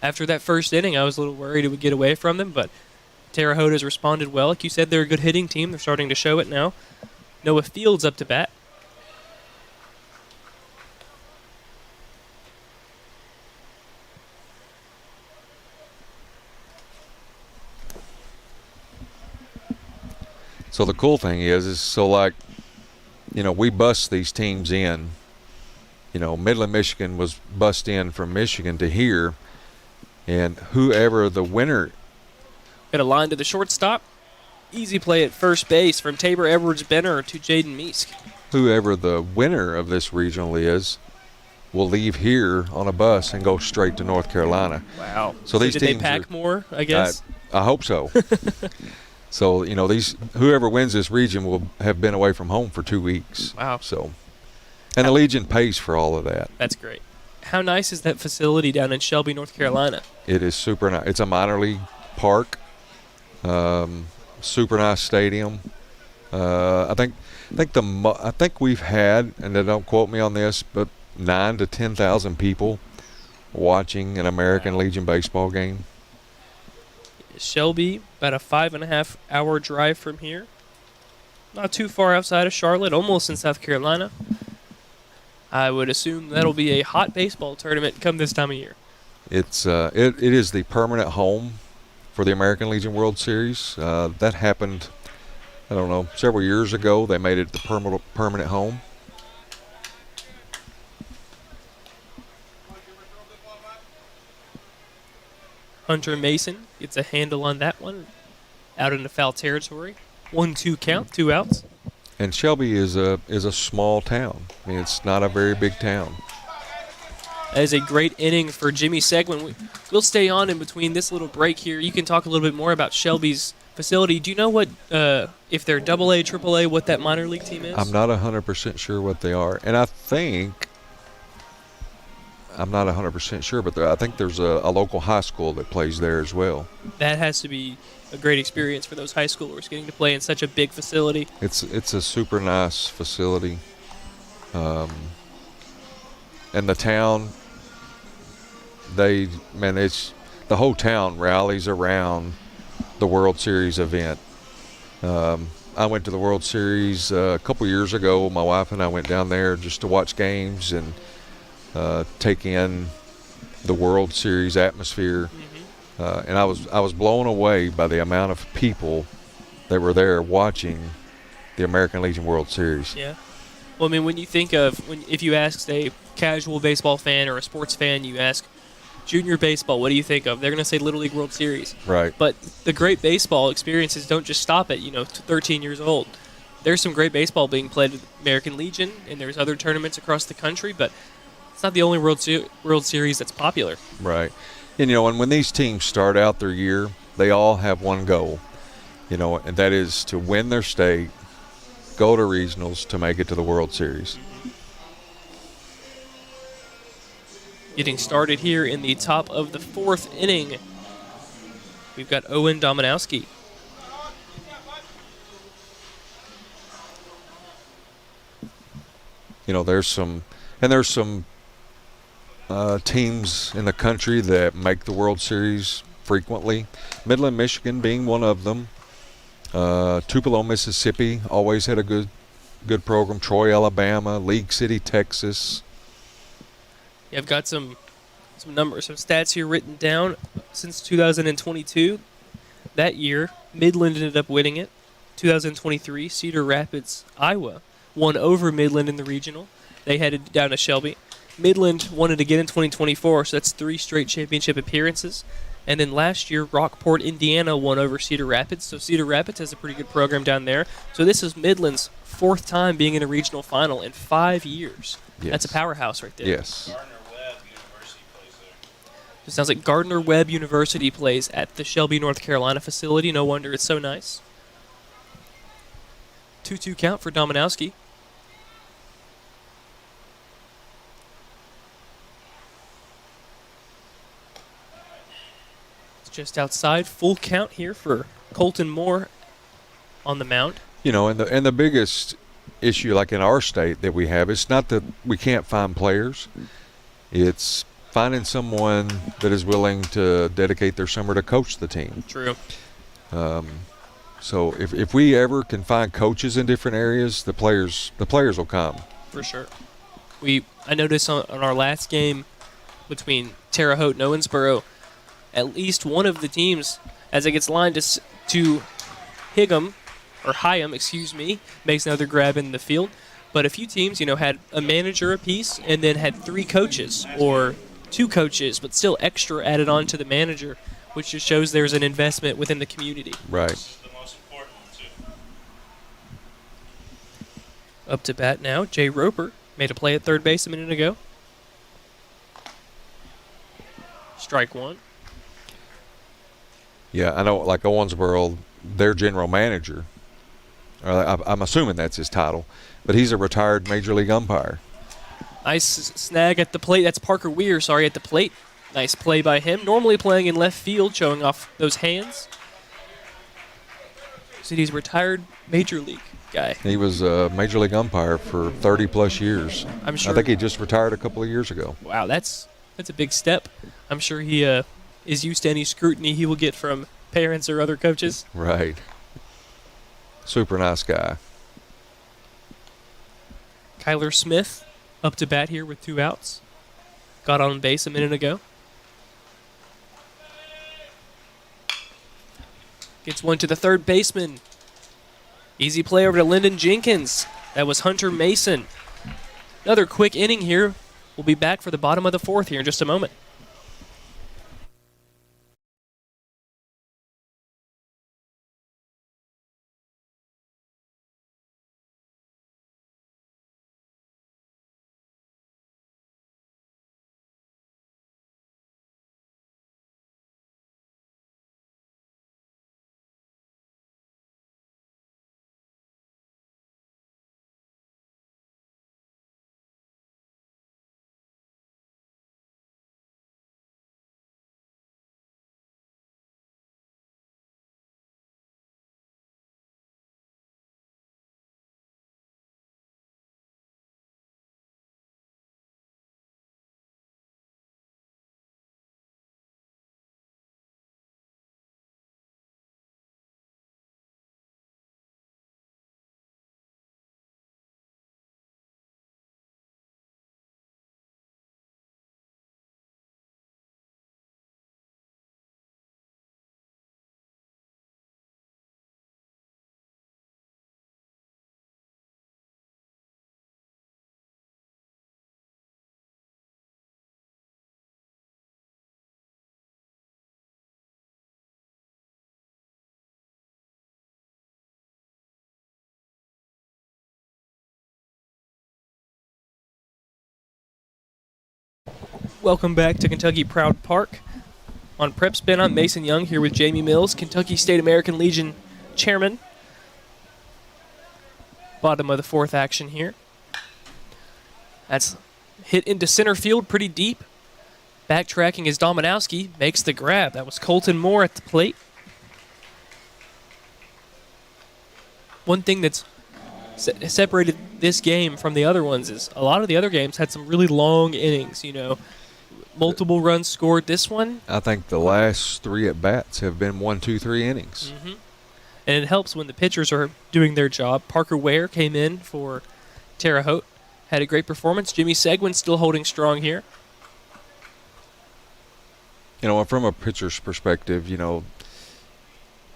After that first inning, I was a little worried it would get away from them, but Terre Haute has responded well. Like you said, they're a good hitting team. They're starting to show it now. Noah Fields up to bat.
So the cool thing is so like, we bust these teams in. Midland, Michigan was bussed in from Michigan to here, and whoever the winner.
Got a line to the shortstop. Easy play at first base from Tabor Edwards-Benner to Jaden Meesk.
Whoever the winner of this regional is will leave here on a bus and go straight to North Carolina.
Wow.
So these
did
teams
they pack more, I guess?
I hope so. So, whoever wins this region will have been away from home for 2 weeks.
Wow.
So, and the Legion pays for all of that.
That's great. How nice is that facility down in Shelby, North Carolina?
It is super nice. It's a minor league park. Super nice stadium. I think we've had, and don't quote me on this, but 9,000 to 10,000 people watching an American Legion baseball game.
Shelby, about a 5.5 hour drive from here. Not too far outside of Charlotte, almost in South Carolina. I would assume that'll be a hot baseball tournament come this time of year.
It is the permanent home for the American Legion World Series. That happened, I don't know, several years ago. They made it the permanent home.
Hunter Mason gets a handle on that one. Out into foul territory. 1-2 count, 2 outs.
And Shelby is a small town. I mean, it's not a very big town.
That is a great inning for Jimmy Segwin. We'll stay on in between this little break here. You can talk a little bit more about Shelby's facility. Do you know what, if they're AA, AAA, what that minor league team is?
I'm not 100% sure what they are. And I think, I'm not 100% sure, but I think there's a local high school that plays there as well.
That has to be a great experience for those high schoolers getting to play in such a big facility.
It's a super nice facility. And the town, it's the whole town rallies around the World Series event. I went to the World Series a couple years ago. My wife and I went down there just to watch games and take in the World Series atmosphere. And I was blown away by the amount of people that were there watching the American Legion World Series.
Yeah. Well, I mean, when you think of, if you ask a casual baseball fan or a sports fan, you ask junior baseball, what do you think of? They're going to say Little League World Series.
Right.
But the great baseball experiences don't just stop at, 13 years old. There's some great baseball being played at the American Legion, and there's other tournaments across the country, but it's not the only World Series that's popular.
Right. And, and when these teams start out their year, they all have one goal, and that is to win their state, go to regionals, to make it to the World Series.
Getting started here in the top of the 4th inning, we've got Owen Dominowski.
There's some teams in the country that make the World Series frequently. Midland, Michigan being one of them. Tupelo, Mississippi always had a good program. Troy, Alabama, League City, Texas.
Yeah, I've got some numbers, some stats here written down. Since 2022, that year, Midland ended up winning it. 2023, Cedar Rapids, Iowa, won over Midland in the regional. They headed down to Shelby. Midland won it again in 2024, so that's 3 straight championship appearances. And then last year, Rockport, Indiana won over Cedar Rapids. So Cedar Rapids has a pretty good program down there. So this is Midland's 4th time being in a regional final in 5 years.
Yes.
That's a powerhouse right there.
Yes.
Gardner-Webb University plays there.
It sounds like Gardner-Webb University plays at the Shelby, North Carolina facility. No wonder it's so nice. 2-2 count for Dominowski. just outside. Full count here for Colton Moore on the mound.
You know, and the biggest issue, like in our state, that we have, it's not that we can't find players. It's finding someone that is willing to dedicate their summer to coach the team.
True.
So if we ever can find coaches in different areas, the players will come.
For sure. I noticed on our last game between Terre Haute and Owensboro, at least one of the teams, as it gets lined to Higham, makes another grab in the field. But a few teams, had a manager apiece and then had 3 coaches or 2 coaches, but still extra added on to the manager, which just shows there's an investment within the community.
Right.
This is the most important one, too.
Up to bat now, Jay Roper made a play at third base a minute ago. Strike 1.
Yeah, I know, like Owensboro, their general manager, I'm assuming that's his title, but he's a retired Major League umpire.
Nice snag at the plate. That's Parker Weir, at the plate. Nice play by him. Normally playing in left field, showing off those hands. So he's a retired Major League guy.
He was a Major League umpire for 30-plus years.
I'm sure.
I think he just retired a couple of years ago.
Wow, that's a big step. I'm sure he is used to any scrutiny he will get from parents or other coaches.
Right. Super nice guy.
Kyler Smith up to bat here with 2 outs. Got on base a minute ago. Gets one to the third baseman. Easy play over to Lyndon Jenkins. That was Hunter Mason. Another quick inning here. We'll be back for the bottom of the 4th here in just a moment. Welcome back to Kentucky Proud Park. On Prep Spin, I'm Mason Young here with Jamie Mills, Kentucky State American Legion chairman. Bottom of the 4th action here. That's hit into center field pretty deep. Backtracking as Dominowski makes the grab. That was Colton Moore at the plate. One thing that's separated this game from the other ones is a lot of the other games had some really long innings, multiple runs scored. This one,
I think the last 3 at-bats have been 1, 2, 3 innings.
And it helps when the pitchers are doing their job. Parker Ware came in for Terre Haute, had a great performance. Jimmy Seguin still holding strong here.
From a pitcher's perspective,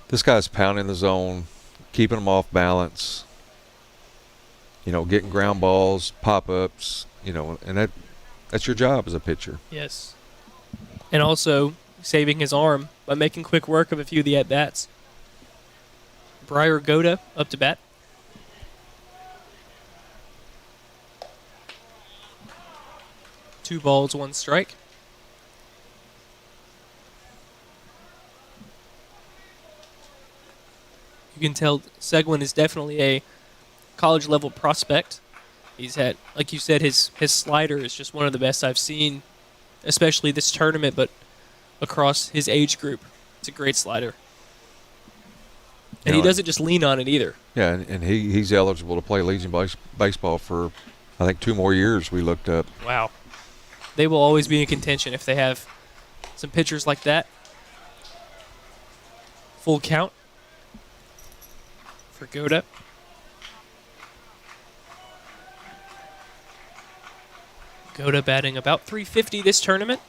this guy's pounding the zone, keeping them off balance, getting ground balls, pop-ups, and that's your job as a pitcher.
Yes. And also saving his arm by making quick work of a few of the at-bats. Briar Goda up to bat. Two balls, 1 strike. You can tell Seguin is definitely a college-level prospect. He's had, like you said, his slider is just one of the best I've seen, especially this tournament, but across his age group. It's a great slider.
You
And he
know,
doesn't just lean on it either.
Yeah, and he's eligible to play Legion baseball for, I think, 2 more years. We looked up.
Wow. They will always be in contention if they have some pitchers like that. Full count for Goda. Goda batting about .350 this tournament.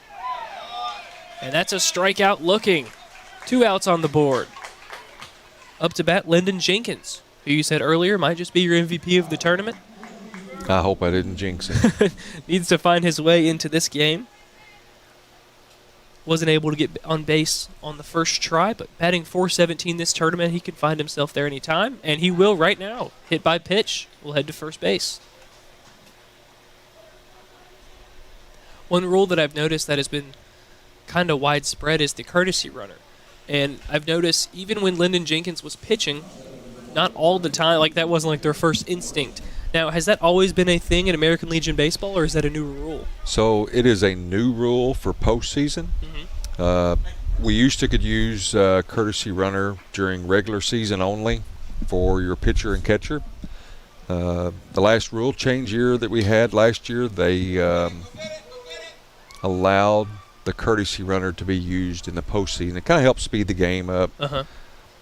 And that's a strikeout looking. 2 outs on the board. Up to bat, Lyndon Jenkins, who you said earlier might just be your MVP of the tournament.
I hope I didn't jinx it.
Needs to find his way into this game. Wasn't able to get on base on the first try, but batting .417 this tournament, he can find himself there anytime, and he will right now. Hit by pitch, will head to first base. One rule that I've noticed that has been kind of widespread is the courtesy runner. And I've noticed even when Lyndon Jenkins was pitching, not all the time, like that wasn't like their first instinct. Now, has that always been a thing in American Legion Baseball, or is that a new rule?
So it is a new rule for postseason. We used to could use courtesy runner during regular season only for your pitcher and catcher. The last rule change year that we had last year, they allowed the courtesy runner to be used in the postseason. It kind of helps speed the game up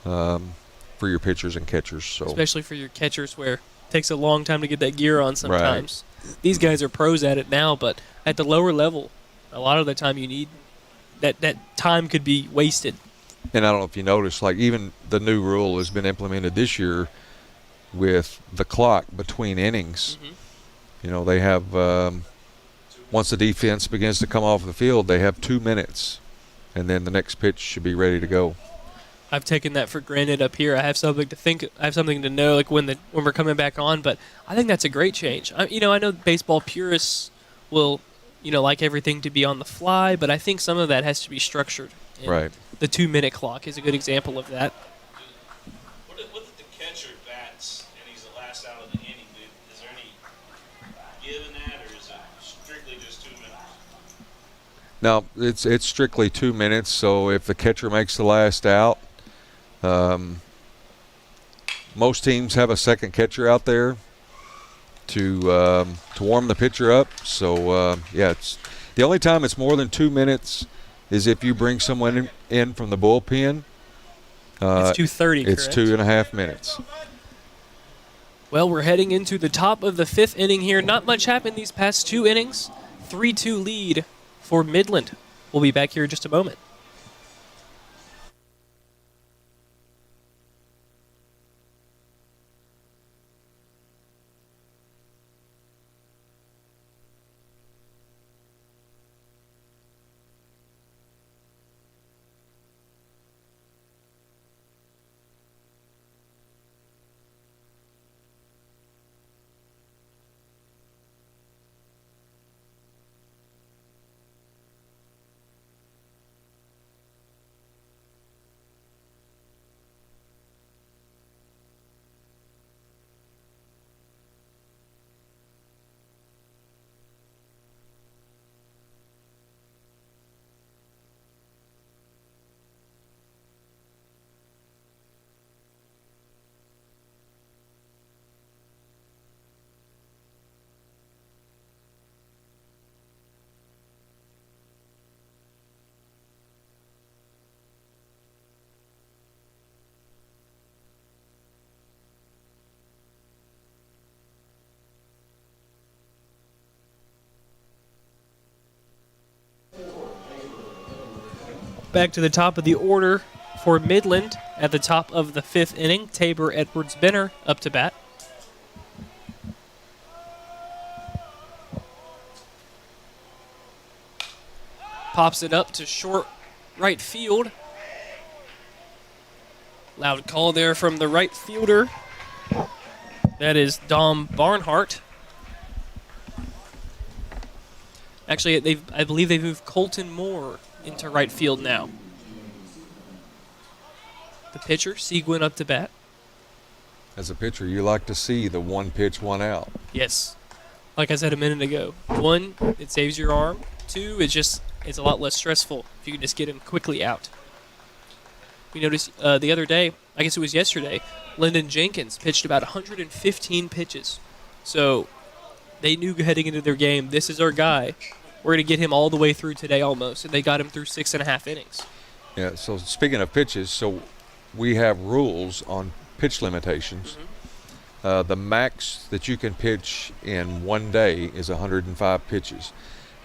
for your pitchers and catchers. So
especially for your catchers, where it takes a long time to get that gear on sometimes. Right. These guys are pros at it now, but at the lower level, a lot of the time you need that time could be wasted.
And I don't know if you noticed, like even the new rule has been implemented this year with the clock between innings. You know, they have once the defense begins to come off the field, they have 2 minutes, and then the next pitch should be ready to go.
I've taken that for granted up here. I have something to think. I have something to know, like when we're coming back on. But I think that's a great change. I know baseball purists will, like everything to be on the fly, but I think some of that has to be structured. And
right.
The 2-minute clock is a good example of that.
What if the catcher bats and he's the last out of the inning? Is there any give in that, or is it strictly just 2 minutes?
No, it's strictly 2 minutes. So if the catcher makes the last out, most teams have a second catcher out there to warm the pitcher up. So it's the only time it's more than 2 minutes is if you bring someone in from the bullpen.
It's 2:30.
It's
correct?
2.5 minutes.
Well, we're heading into the top of the 5th inning here. Not much happened these past 2 innings. 3-2 lead for Midland. We'll be back here in just a moment. Back to the top of the order for Midland at the top of the 5th inning. Tabor Edwards-Benner up to bat. Pops it up to short right field. Loud call there from the right fielder. That is Dom Barnhart. Actually, I believe they've moved Colton Moore into right field now. The pitcher, Seguin, up to bat.
As a pitcher, you like to see the 1 pitch, 1 out.
Yes. Like I said a minute ago. 1, it saves your arm. 2, it's a lot less stressful if you can just get him quickly out. We noticed the other day, I guess it was yesterday, Lyndon Jenkins pitched about 115 pitches. So they knew heading into their game, this is our guy. We're going to get him all the way through today almost, and they got him through 6.5 innings.
Yeah, so speaking of pitches, so we have rules on pitch limitations. The max that you can pitch in one day is 105 pitches.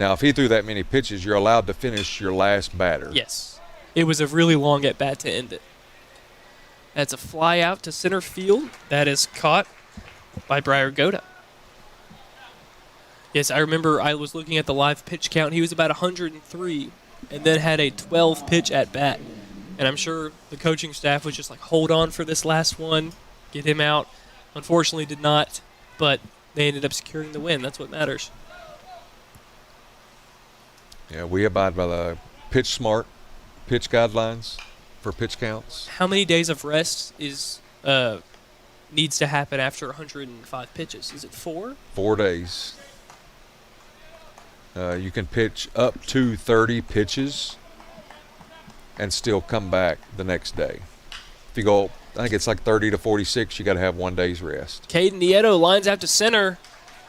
Now, if he threw that many pitches, you're allowed to finish your last batter.
Yes. It was a really long at-bat to end it. That's a fly out to center field. That is caught by Briar Goda. Yes, I remember I was looking at the live pitch count. He was about 103 and then had a 12-pitch at-bat. And I'm sure the coaching staff was just like, hold on for this last one, get him out. Unfortunately did not, but they ended up securing the win. That's what matters.
Yeah, we abide by the pitch smart pitch guidelines for pitch counts.
How many days of rest is needs to happen after 105 pitches? Is it 4?
4 days. You can pitch up to 30 pitches and still come back the next day. If you go, I think it's like 30 to 46, you got to have 1 day's rest.
Caden Nieto lines out to center,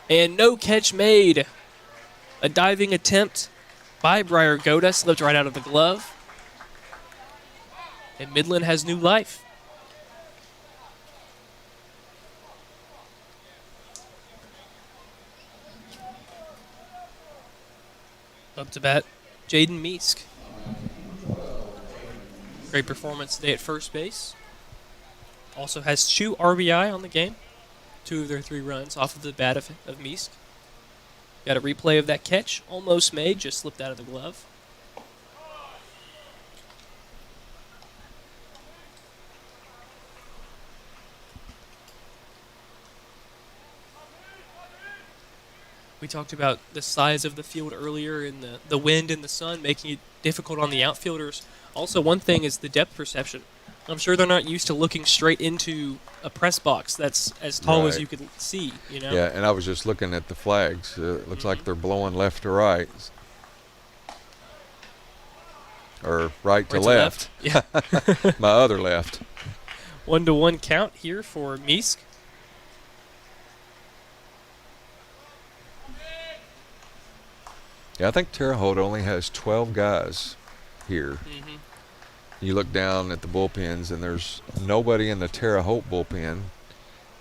and no catch made. A diving attempt by Briar Goda slipped right out of the glove. And Midland has new life. Up to bat, Jaden Meesk. Great performance today at first base. Also has 2 RBI on the game. 2 of their 3 runs off of the bat of Meesk. Got a replay of that catch. Almost made, just slipped out of the glove. We talked about the size of the field earlier and the wind and the sun making it difficult on the outfielders. Also, one thing is the depth perception. I'm sure they're not used to looking straight into a press box that's as tall as
Right.
you can see, you know?
Yeah, and I was just looking at the flags. It looks like they're blowing left to right. Or right to left.
Yeah.
My other left.
1-1 count here for Meesk.
Yeah, I think Terre Haute only has 12 guys here. You look down at the bullpens, and there's nobody in the Terre Haute bullpen,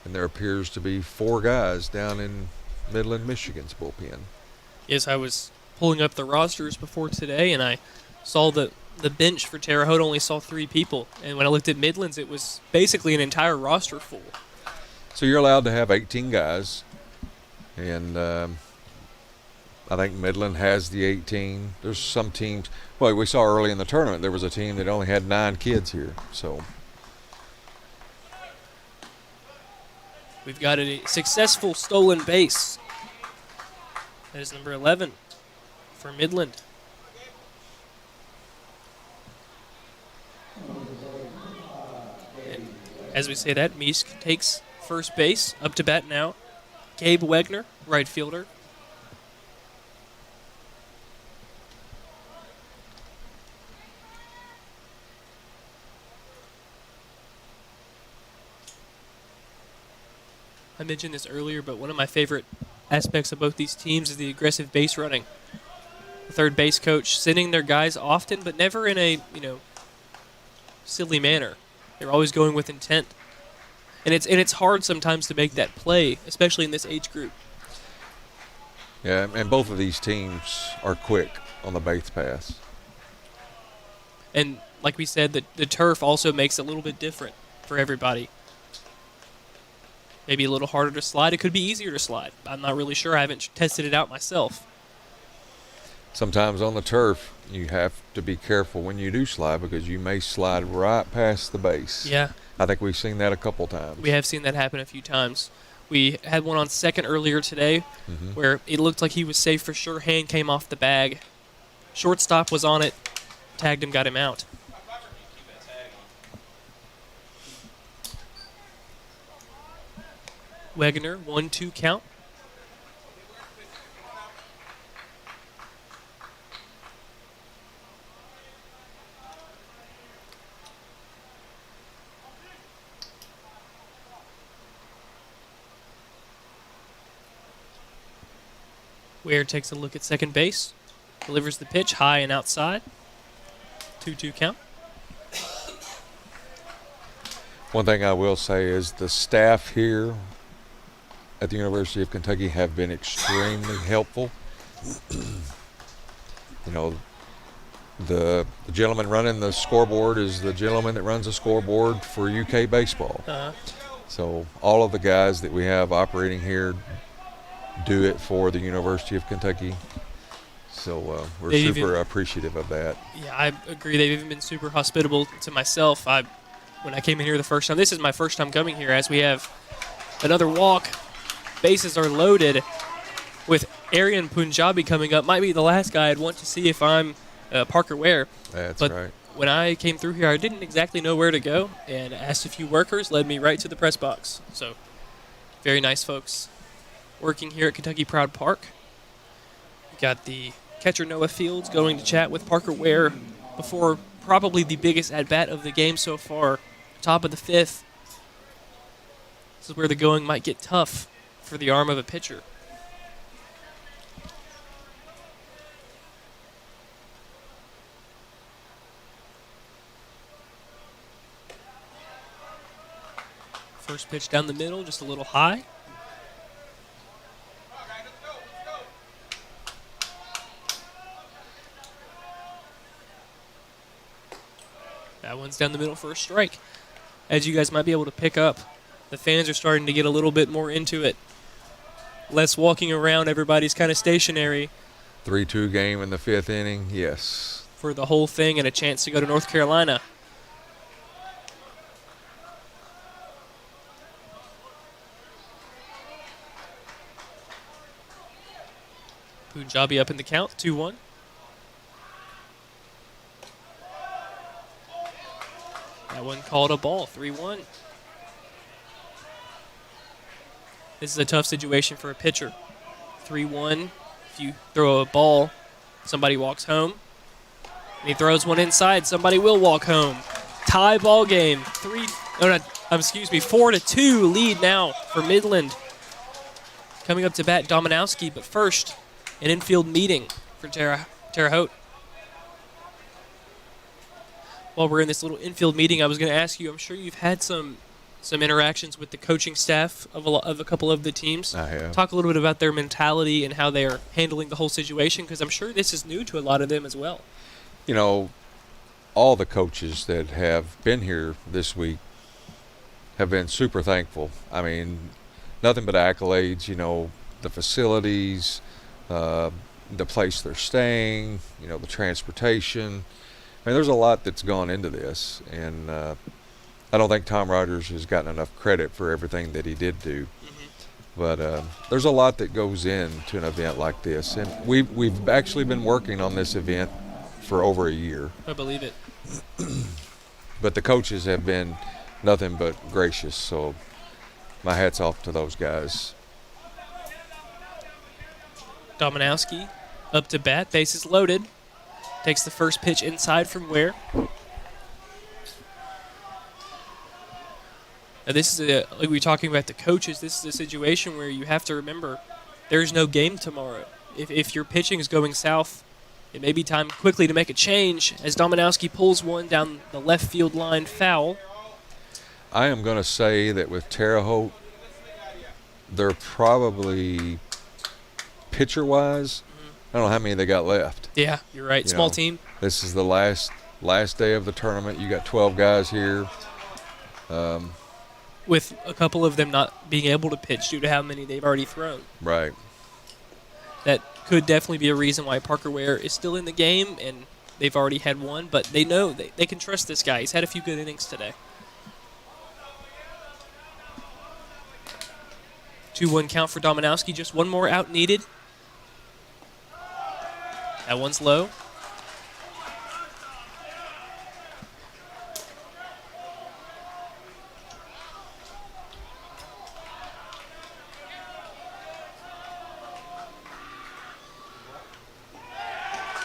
and there appears to be 4 guys down in Midland, Michigan's bullpen.
Yes, I was pulling up the rosters before today, and I saw the bench for Terre Haute only saw 3 people. And when I looked at Midland's, it was basically an entire roster full.
So you're allowed to have 18 guys, and I think Midland has the 18. There's some teams. Well, we saw early in the tournament there was a team that only had 9 kids here. So
We've got a successful stolen base. That is number 11 for Midland. And as we say that, Meesk takes first base. Up to bat now, Gabe Wegner, right fielder. I mentioned this earlier, but one of my favorite aspects of both these teams is the aggressive base running. The third base coach sending their guys often, but never in a, silly manner. They're always going with intent. And it's hard sometimes to make that play, especially in this age group.
yeah, and both of these teams are quick on the base pass.
And like we said, the turf also makes it a little bit different for everybody. Maybe a little harder to slide. It could be easier to slide. I'm not really sure. I haven't tested it out myself.
Sometimes on the turf, you have to be careful when you do slide because you may slide right past the base.
Yeah,
I think we've seen that a couple times.
we have seen that happen a few times. We had one on second earlier today where it looked like he was safe for sure. Hand came off the bag. Shortstop was on it. Tagged him, got him out. Wegener, 1-2 count. Ware takes a look at second base, delivers the pitch high and outside. 2-2 count.
One thing I will say is the staff here at the University of Kentucky have been extremely helpful. You know, the gentleman running the scoreboard is the gentleman that runs the scoreboard for UK baseball.
Uh-huh.
So all of the guys that we have operating here do it for the University of Kentucky. So we're
They
super
even-
appreciative of that.
Yeah, I agree. They've even been super hospitable to myself. When I came in here the first time, this is my first time coming here, as we have another walk. Bases are loaded with Aryan Punjabi coming up. Might be the last guy I'd want to see if I'm Parker Ware.
That's
But
right.
when I came through here, I didn't exactly know where to go, and asked a few workers, led me right to the press box. So, very nice folks working here at Kentucky Proud Park. We got the catcher Noah Fields going to chat with Parker Ware before probably the biggest at-bat of the game so far. Top of the fifth. This is where the going might get tough for the arm of a pitcher. First pitch down the middle, just a little high. That one's down the middle for a strike. As you guys might be able to pick up, the fans are starting to get a little bit more into it. Less walking around, everybody's kind of stationary
3-2 game in the fifth inning. Yes.
for the whole thing and a chance to go to North Carolina. Punjabi up in the count, 2-1. That one called a ball, 3-1. This is a tough situation for a pitcher. 3-1. If you throw a ball, somebody walks home. And he throws one inside, somebody will walk home. Tie ball game. 4-2 lead now for Midland. Coming up to bat, Dominowski, but first, an infield meeting for Terre Haute. While we're in this little infield meeting, I was going to ask you, I'm sure you've had some interactions with the coaching staff of a couple of the teams.
I have.
Talk a little bit about their mentality and how they are handling the whole situation, because I'm sure this is new to a lot of them as well.
You know, all the coaches that have been here this week have been super thankful. I mean, nothing but accolades, you know, the facilities, the place they're staying, you know, the transportation. I mean, there's a lot that's gone into this, and I don't think Tom Rogers has gotten enough credit for everything that he did do. But there's a lot that goes into an event like this, and we've actually been working on this event for over a year.
I believe it.
But the coaches have been nothing but gracious, so my hat's off to those guys.
Dominowski up to bat, bases loaded. Takes the first pitch inside from Ware. Now this is like we were talking about the coaches, this is a situation where you have to remember there's no game tomorrow. If your pitching is going south, it may be time quickly to make a change as Dominowski pulls one down the left field line foul.
I am going to say that with Terre Haute, they're probably pitcher-wise, I don't know how many they got left.
Yeah, you're right.
You
Small
know,
team.
This is the last day of the tournament. You got 12 guys here.
With a couple of them not being able to pitch due to how many they've already thrown.
Right.
That could definitely be a reason why Parker Ware is still in the game, and they've already had one, but they know they can trust this guy. He's had a few good innings today. 2-1 count for Dominowski. Just one more out needed. That one's low.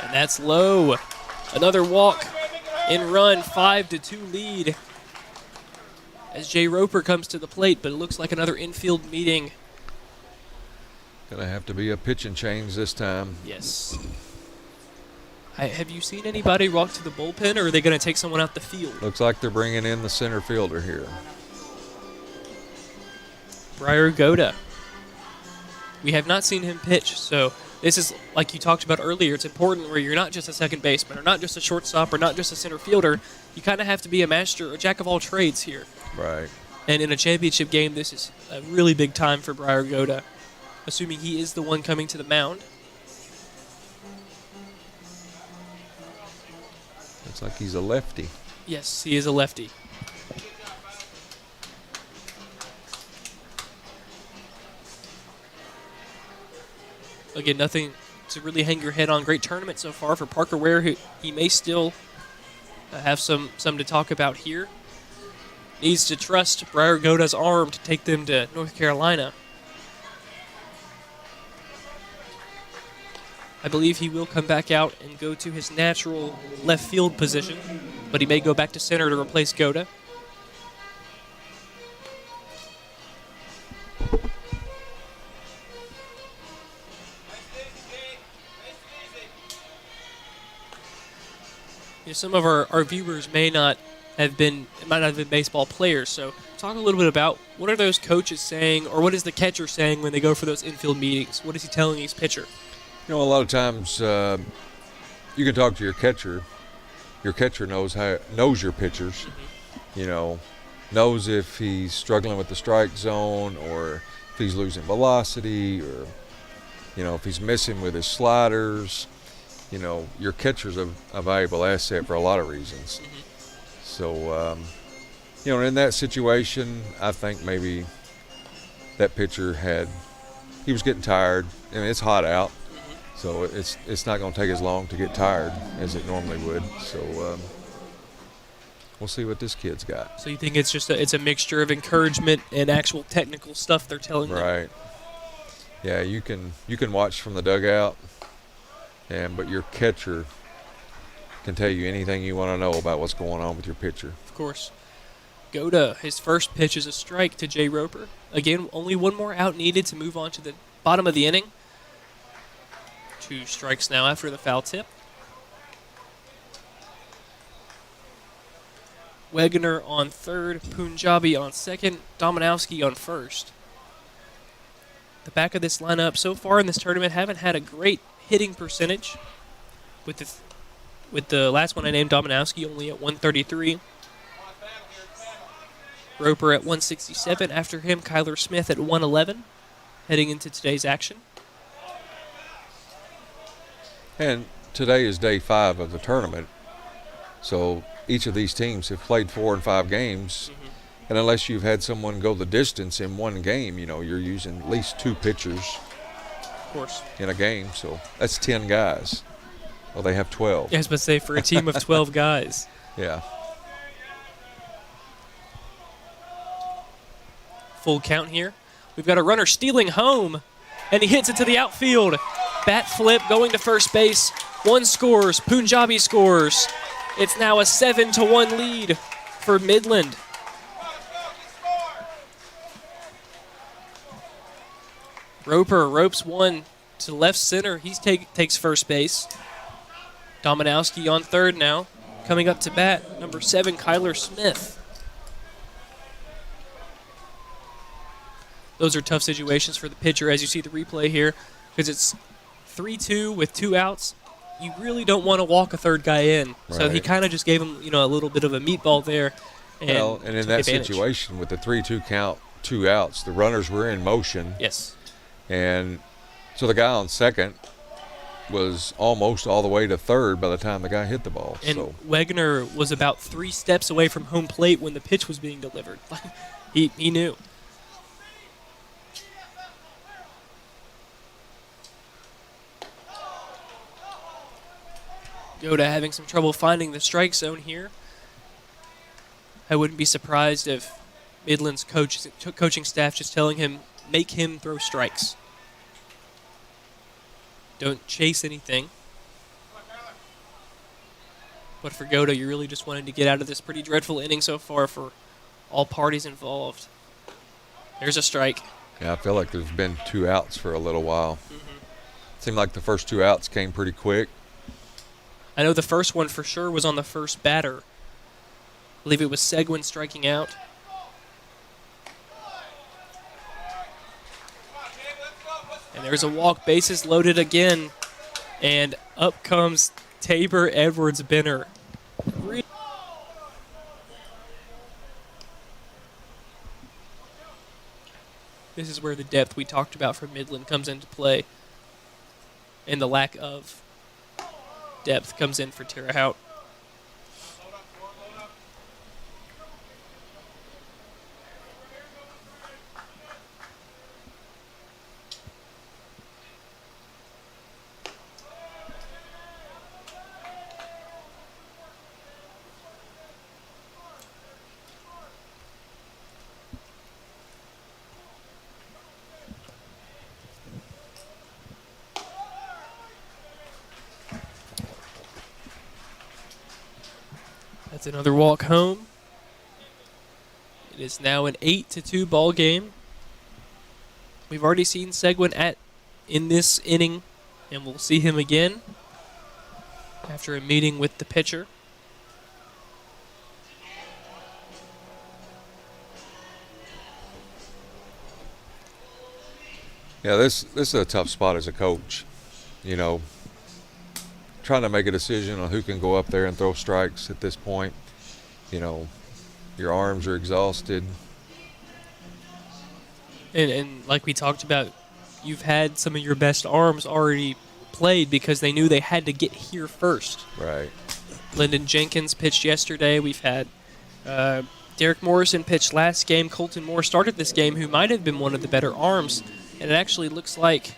And that's low. Another walk in run, 5-2 lead. As Jay Roper comes to the plate, but it looks like another infield meeting
Gonna have to be a pitching change this time.
Yes. Have you seen anybody walk to the bullpen, or are they going to take someone out the field?
Looks like they're bringing in the center fielder here.
Briar Goda. We have not seen him pitch, so this is, like you talked about earlier, it's important where you're not just a second baseman or not just a shortstop or not just a center fielder. You kind of have to be a master, a jack of all trades here.
Right.
And in a championship game, this is a really big time for Briar Goda, assuming he is the one coming to the mound.
Looks like he's a lefty.
Yes, he is a lefty. Again, nothing to really hang your head on. Great tournament so far for Parker Ware, who he may still have some to talk about here. Needs to trust Briar Goda's arm to take them to North Carolina. I believe he will come back out and go to his natural left field position, but he may go back to center to replace Goda. Some of our viewers might not have been baseball players, so talk a little bit about what are those coaches saying, or what is the catcher saying when they go for those infield meetings? What is he telling his pitcher?
You know, a lot of times you can talk to your catcher. Your catcher knows your pitchers. Mm-hmm. You know, knows if he's struggling with the strike zone, or if he's losing velocity, or you know, if he's missing with his sliders. You know, your catcher's a valuable asset for a lot of reasons. Mm-hmm. So, you know, in that situation, I think maybe that pitcher he was getting tired. I mean, it's hot out, so it's not going to take as long to get tired as it normally would. So, we'll see what this kid's got.
So you think it's just it's a mixture of encouragement and actual technical stuff they're telling them?
Right. Yeah, you can watch from the dugout. But your catcher can tell you anything you want to know about what's going on with your pitcher.
Of course. Goda, his first pitch is a strike to Jay Roper. Again, only one more out needed to move on to the bottom of the inning. 2 strikes now after the foul tip. Wegener on third, Punjabi on second, Dominowski on first. The back of this lineup so far in this tournament haven't had a great hitting percentage, with the last one I named, Dominowski, only at 133. Roper at 167. After him, Kyler Smith at 111, heading into today's action.
And today is day 5 of the tournament, so each of these teams have played 4 and 5 games. Mm-hmm. And unless you've had someone go the distance in one game, you know, you're using at least 2 pitchers.
Of course.
In a game, so that's 10 guys. Well, they have 12.
Yeah, I was about to say, for a team of 12 guys.
Yeah.
Full count here. We've got a runner stealing home, and he hits it to the outfield. Bat flip going to first base. 1 scores. Punjabi scores. It's now a 7-1 lead for Midland. Roper ropes one to left center. He takes first base. Dominowski on third now. Coming up to bat, number 7, Kyler Smith. Those are tough situations for the pitcher, as you see the replay here, because it's 3-2 with 2 outs. You really don't want to walk a third guy in. Right. So he kind of just gave him, a little bit of a meatball there. And
in that situation with the 3-2 count, 2 outs, the runners were in motion.
Yes.
And so the guy on second was almost all the way to third by the time the guy hit the ball.
And Wegener was about 3 steps away from home plate when the pitch was being delivered. he knew. Goda having some trouble finding the strike zone here. I wouldn't be surprised if Midland's coaching staff just telling him, make him throw strikes. Don't chase anything. But for Goda, you're really just wanting to get out of this pretty dreadful inning so far for all parties involved. There's a strike.
Yeah, I feel like there's been 2 outs for a little while. Seemed like the first 2 outs came pretty quick.
I know the first one for sure was on the first batter. I believe it was Seguin striking out. And there's a walk, bases loaded again. And up comes Tabor Edwards Benner. This is where the depth we talked about from Midland comes into play. And the lack of depth comes in for Terre Haute. That's another walk home. It is now an 8-2 ball game. We've already seen Seguin in this inning, and we'll see him again after a meeting with the pitcher.
Yeah, this is a tough spot as a coach. You know, trying to make a decision on who can go up there and throw strikes at this point. You know, your arms are exhausted.
And like we talked about, you've had some of your best arms already played because they knew they had to get here first.
Right.
Lyndon Jenkins pitched yesterday. We've had Derek Morrison pitched last game. Colton Moore started this game, who might have been one of the better arms. And it actually looks like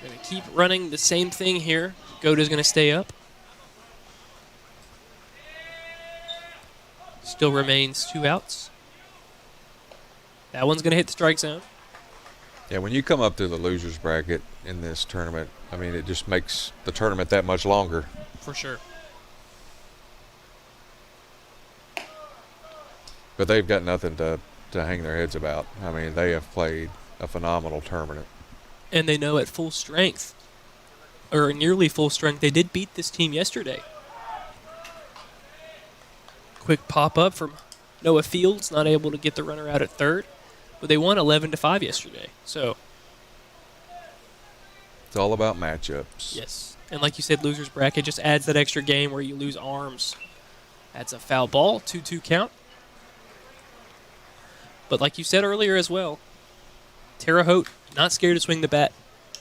we're going to keep running the same thing here. Goda's going to stay up. Still remains 2 outs. That one's going to hit the strike zone.
Yeah, when you come up to the losers bracket in this tournament, I mean, it just makes the tournament that much longer.
For sure.
But they've got nothing to hang their heads about. I mean, they have played a phenomenal tournament.
And they know at full strength, or nearly full strength, they did beat this team yesterday. Quick pop-up from Noah Fields, not able to get the runner out at third. But they won 11-5 yesterday. So,
It's all about matchups.
yes. And like you said, losers bracket just adds that extra game where you lose arms. That's a foul ball, 2-2 count. But like you said earlier as well, Terre Haute not scared to swing the bat.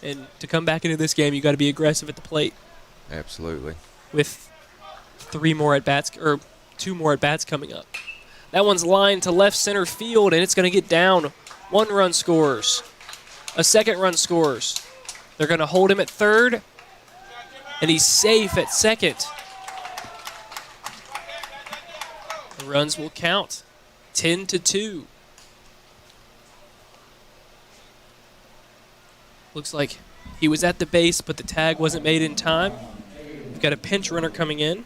And to come back into this game, you got to be aggressive at the plate
Absolutely.
with 2 more at bats coming up. That one's lined to left center field, and it's going to get down. 1 run scores. A second run scores. They're going to hold him at third, and he's safe at second. The runs will count. 10-2. Looks like he was at the base, but the tag wasn't made in time. We've got a pinch runner coming in.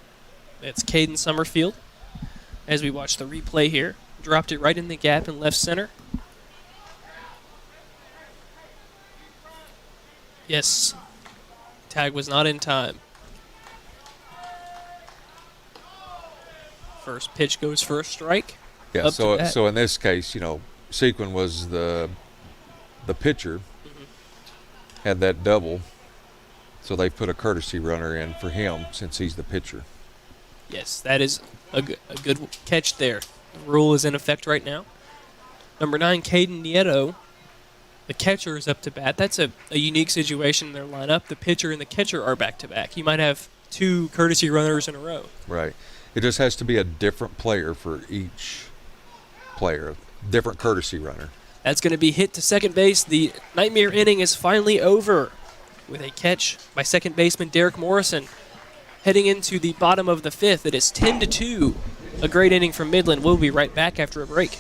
That's Caden Summerfield. As we watch the replay here, dropped it right in the gap in left center. Yes, tag was not in time. First pitch goes for a strike.
Yeah,
Up to bat.
so in this case, you know, Sequin was the pitcher, had that double, so they put a courtesy runner in for him since he's the pitcher.
Yes, that is a good catch there. The rule is in effect right now. Number 9, Caden Nieto. The catcher is up to bat. That's a unique situation in their lineup. The pitcher and the catcher are back-to-back. You might have 2 courtesy runners in a row.
Right. It just has to be a different player for each player, different courtesy runner.
That's going to be hit to second base. The nightmare inning is finally over with a catch by second baseman Derek Morrison. Heading into the bottom of the 5th, it is 10-2. A great inning from Midland. We'll be right back after a break.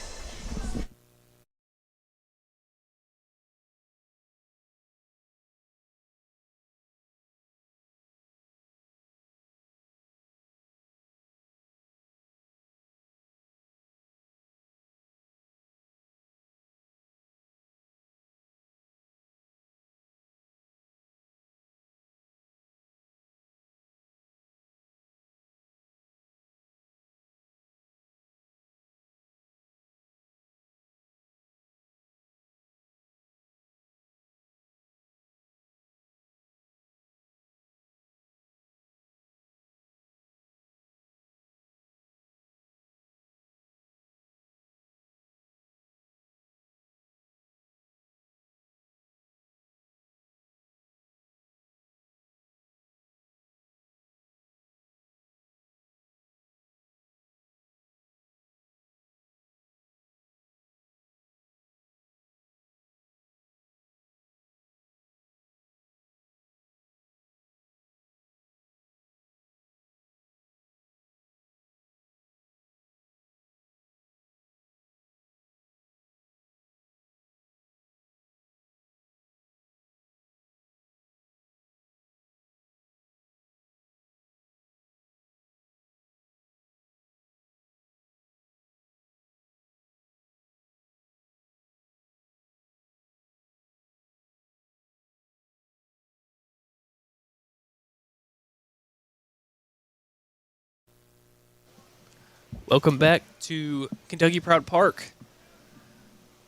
Welcome back to Kentucky Proud Park.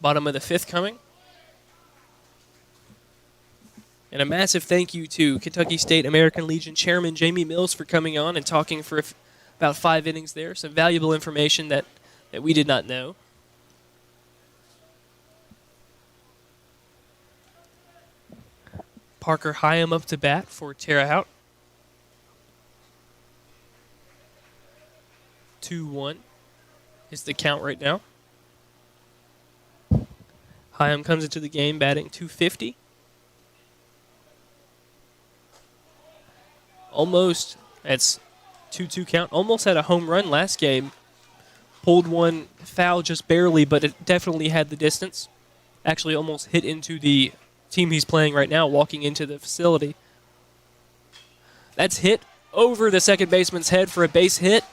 Bottom of the fifth coming. And a massive thank you to Kentucky State American Legion Chairman Jamie Mills for coming on and talking for about 5 innings there. Some valuable information that we did not know. Parker Hyam up to bat for Terre Haute. 2-1 is the count right now. Hyam comes into the game batting .250. Almost, that's 2-2 count. Almost had a home run last game. Pulled one foul just barely, but it definitely had the distance. Actually almost hit into the team he's playing right now, walking into the facility. That's hit over the second baseman's head for a base hit.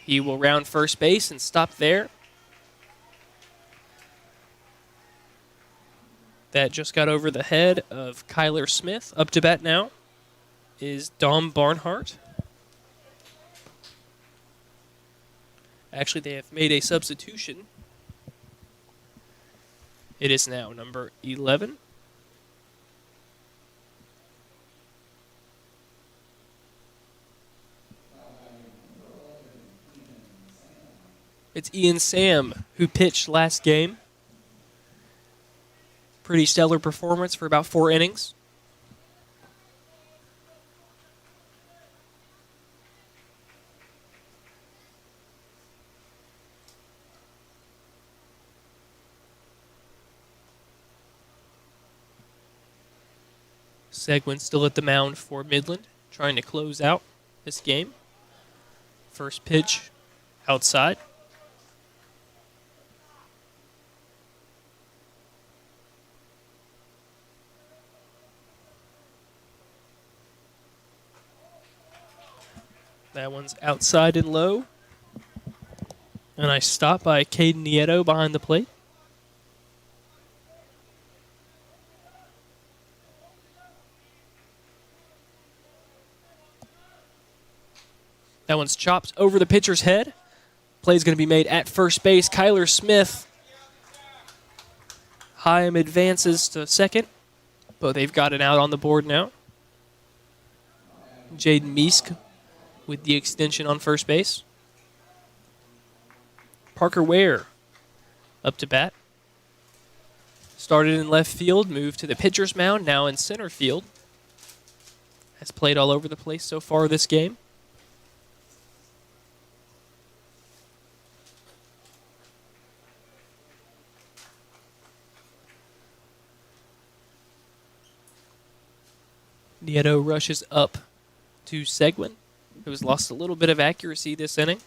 He will round first base and stop there. That just got over the head of Kyler Smith. Up to bat now is Dom Barnhart. Actually, they have made a substitution. It is now number 11. It's Ian Sam who pitched last game. Pretty stellar performance for about 4 innings. Seguin still at the mound for Midland, trying to close out this game. First pitch outside. That one's outside and low. And I stop by Caden Nieto behind the plate. That one's chopped over the pitcher's head. Play's going to be made at first base. Kyler Smith. Hyam advances to second, but they've got it out on the board now. Jaden Meesk with the extension on first base. Parker Ware up to bat. Started in left field, moved to the pitcher's mound, now in center field. Has played all over the place so far this game. Nieto rushes up to Seguin, who has lost a little bit of accuracy this inning.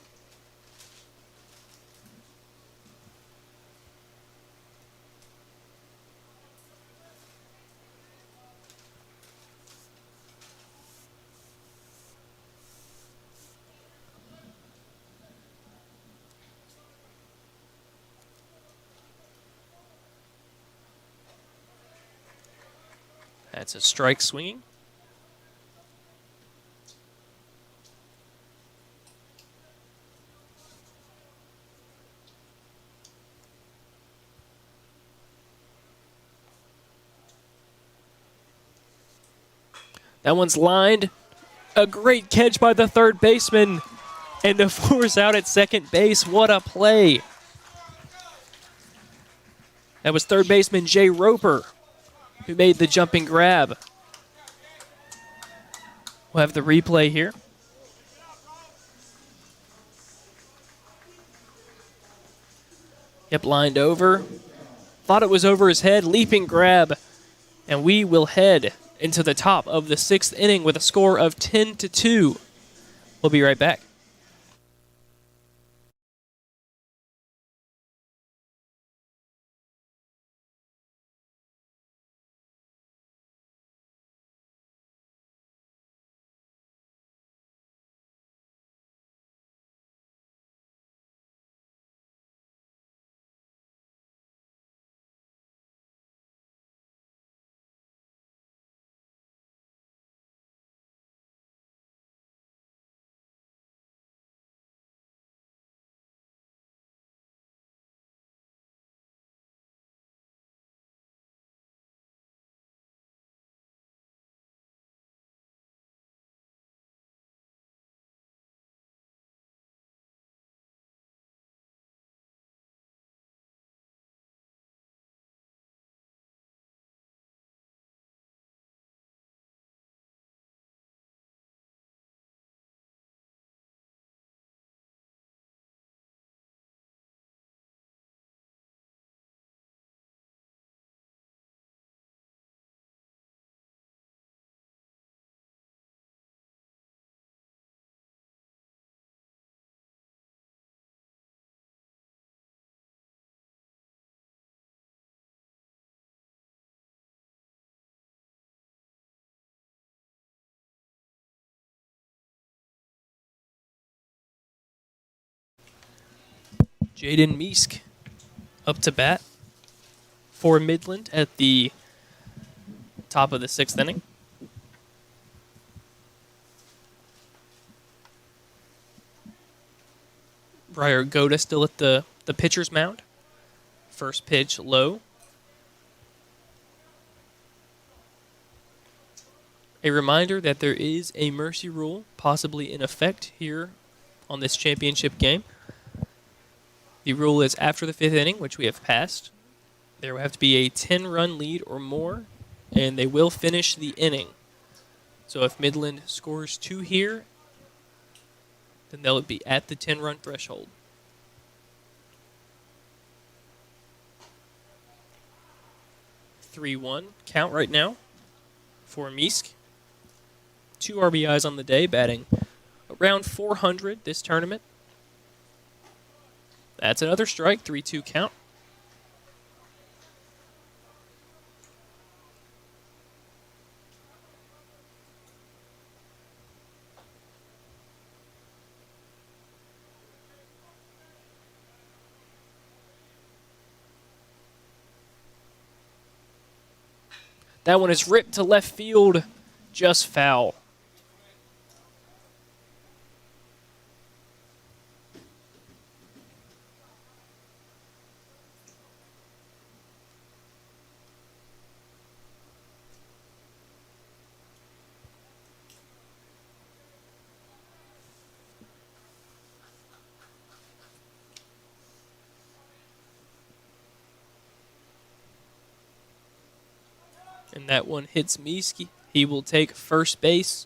That's a strike swinging. That one's lined. A great catch by the third baseman. And the force out at second base. What a play. That was third baseman Jay Roper who made the jumping grab. We'll have the replay here. Yep, lined over. Thought it was over his head. Leaping grab. And we will head into the top of the 6th inning with a score of 10-2. We'll be right back. Jaden Meesk up to bat for Midland at the top of the 6th inning. Briar Goda still at the pitcher's mound. First pitch low. A reminder that there is a mercy rule possibly in effect here on this championship game. The rule is after the 5th inning, which we have passed, there will have to be a 10-run lead or more, and they will finish the inning. So if Midland scores 2 here, then they'll be at the 10-run threshold. (3-1) count right now for Meesk. 2 RBIs on the day, batting around 400 this tournament. That's another strike, 3-2 count. That one is ripped to left field, just foul. And that one hits Meesk. He will take first base.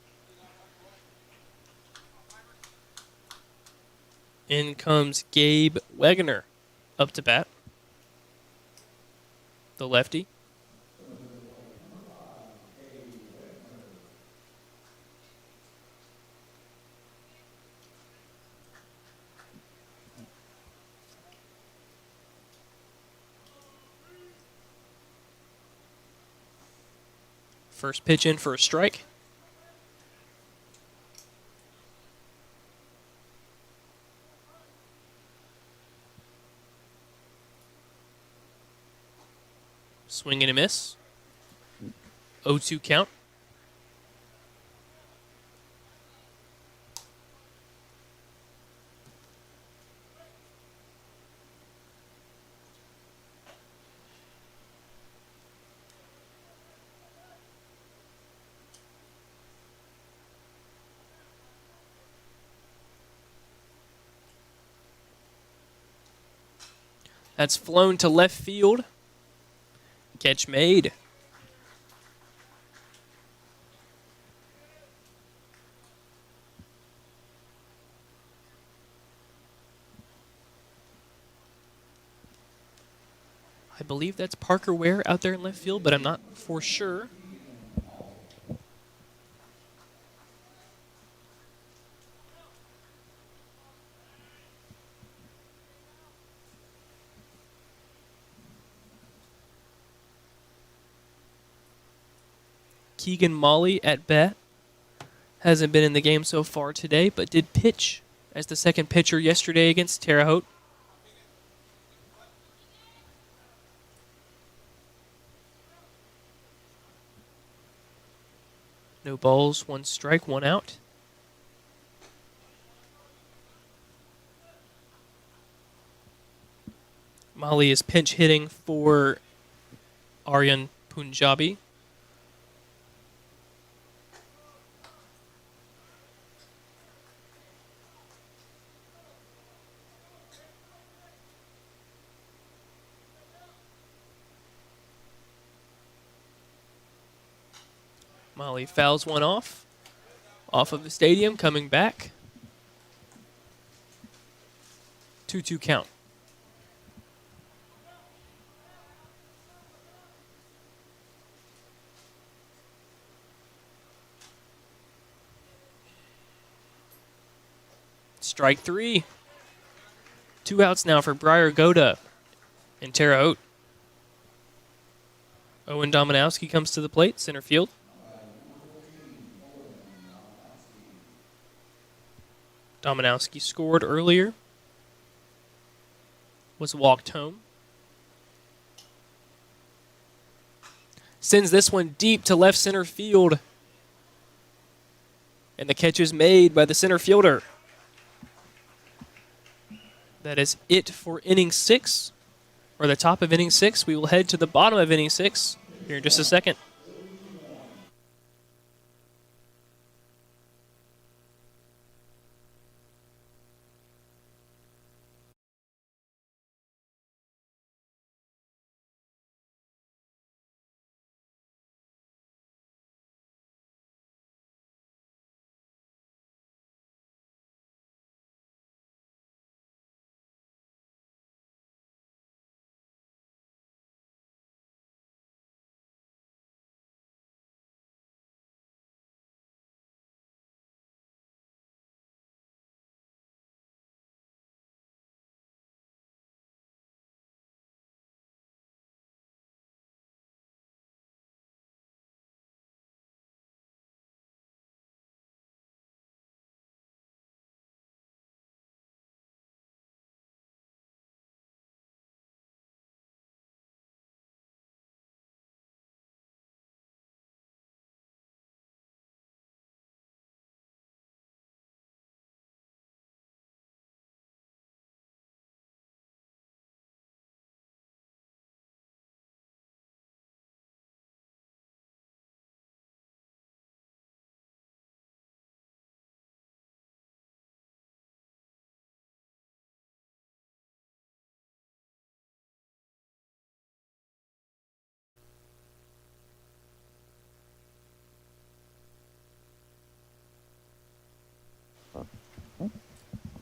In comes Gabe Wegener up to bat. The lefty. First pitch in for a strike. Swing and a miss. 0-2 count. That's flown to left field. Catch made. I believe that's Parker Ware out there in left field, but I'm not for sure. Keegan Molly at bat. Hasn't been in the game so far today, but did pitch as the second pitcher yesterday against Terre Haute. No balls, 1 strike, 1 out. Molly is pinch hitting for Aryan Punjabi. Molly fouls one off of the stadium, coming back. 2-2 count. Strike 3. 2 outs now for Briar Goda and Terre Haute. Owen Dominowski comes to the plate, center field. Dominowski scored earlier. was walked home. Sends this one deep to left center field. And the catch is made by the center fielder. That is it for inning 6, or the top of inning 6. We will head to the bottom of inning 6 here in just a second.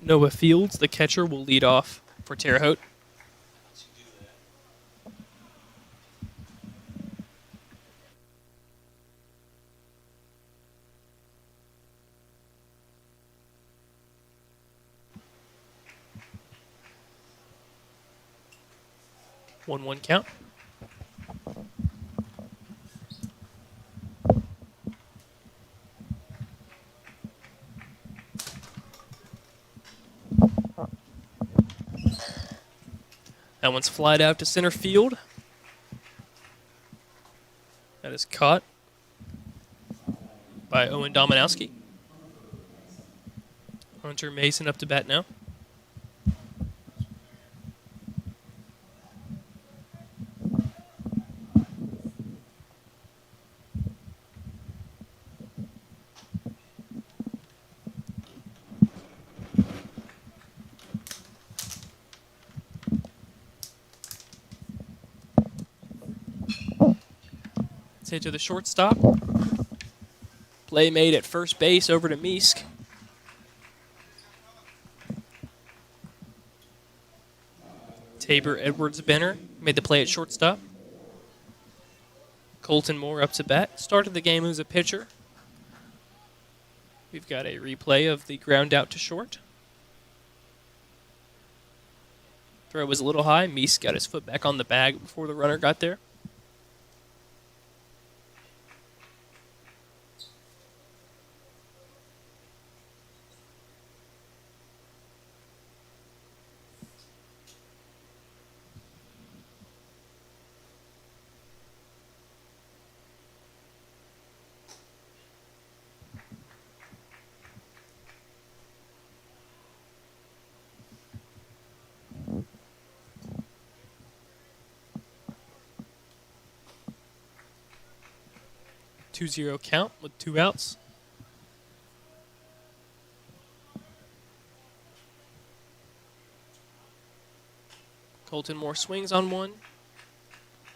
Noah Fields, the catcher, will lead off for Terre Haute. 1-1 count. That one's flied out to center field. That is caught by Owen Dominowski. Hunter Mason up to bat now. Let's hit to the shortstop. Play made at first base over to Meesk. Tabor Edwards-Benner made the play at shortstop. Colton Moore up to bat. Started the game as a pitcher. We've got a replay of the ground out to short. Throw was a little high. Meesk got his foot back on the bag before the runner got there. Two-zero count with 2 outs. Colton Moore swings on one.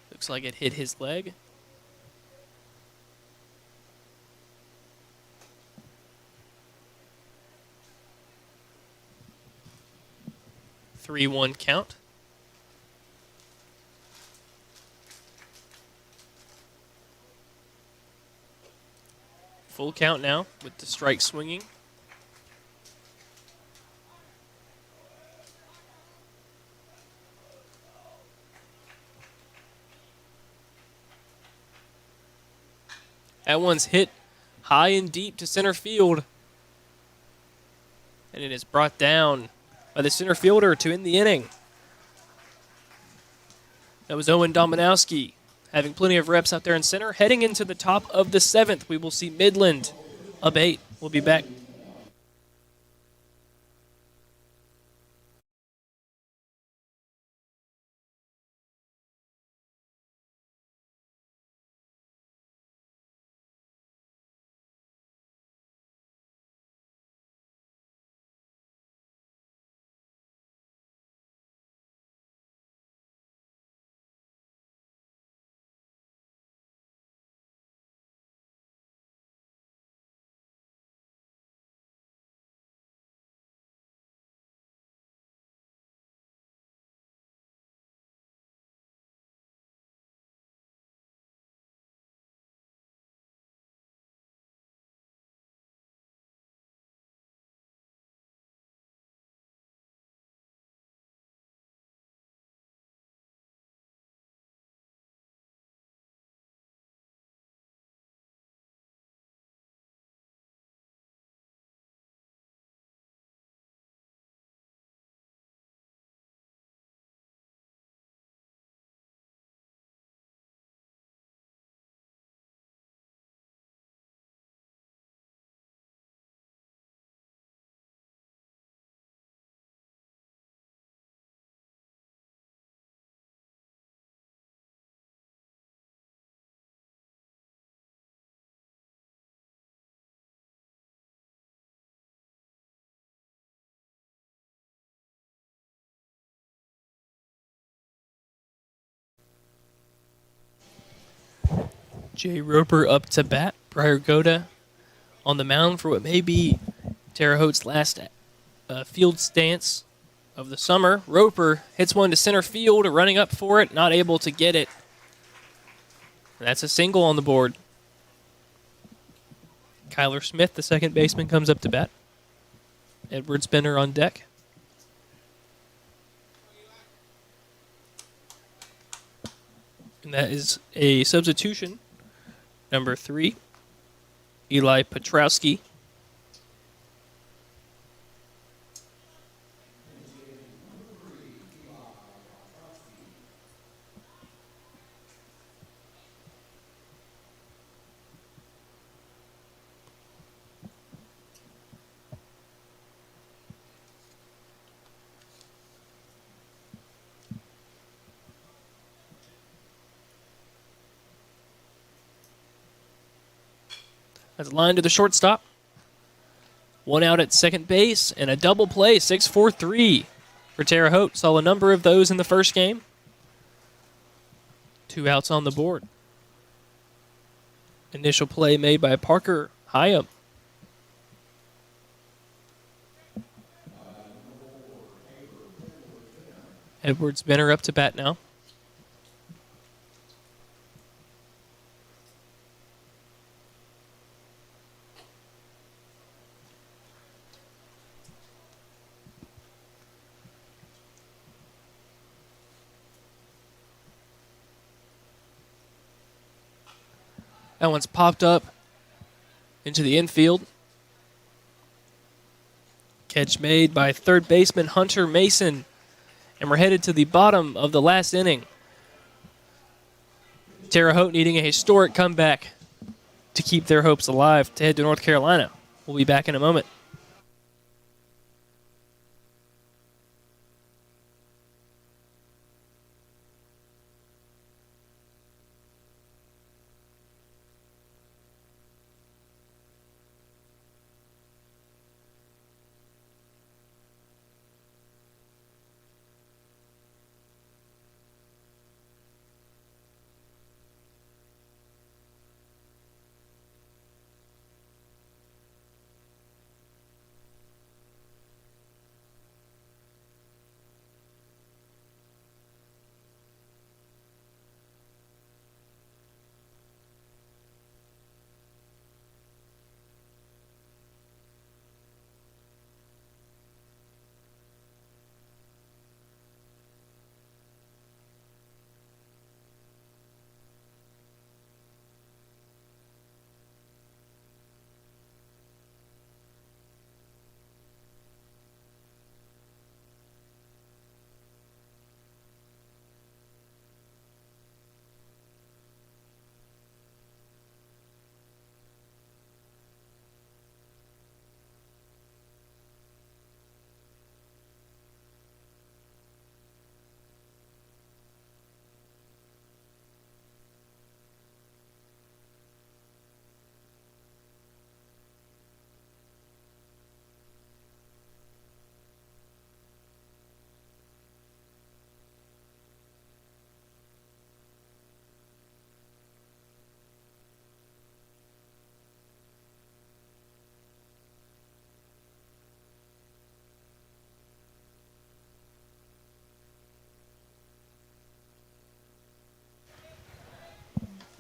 Looks like it hit his leg. Three-one count. Full count now with the strike swinging. That one's hit high and deep to center field. And it is brought down by the center fielder to end the inning. That was Owen Dominowski having plenty of reps out there in center. Heading into the top of the 7th, we will see Midland up 8. We'll be back. Jay Roper up to bat. Briar Goda on the mound for what may be Terre Haute's last field stance of the summer. Roper hits one to center field, running up for it, not able to get it. And that's a single on the board. Kyler Smith, the second baseman, comes up to bat. Edward Spinner on deck. And that is a substitution. Number 3, Eli Petrowski. That's a line to the shortstop. One out at second base and a double play, 6-4-3 for Terre Haute. Saw a number of those in the first game. 2 outs on the board. Initial play made by Parker Hyam. Edward Spinner up to bat now. That one's popped up into the infield. Catch made by third baseman Hunter Mason. And we're headed to the bottom of the last inning. Terre Haute needing a historic comeback to keep their hopes alive to head to North Carolina. We'll be back in a moment.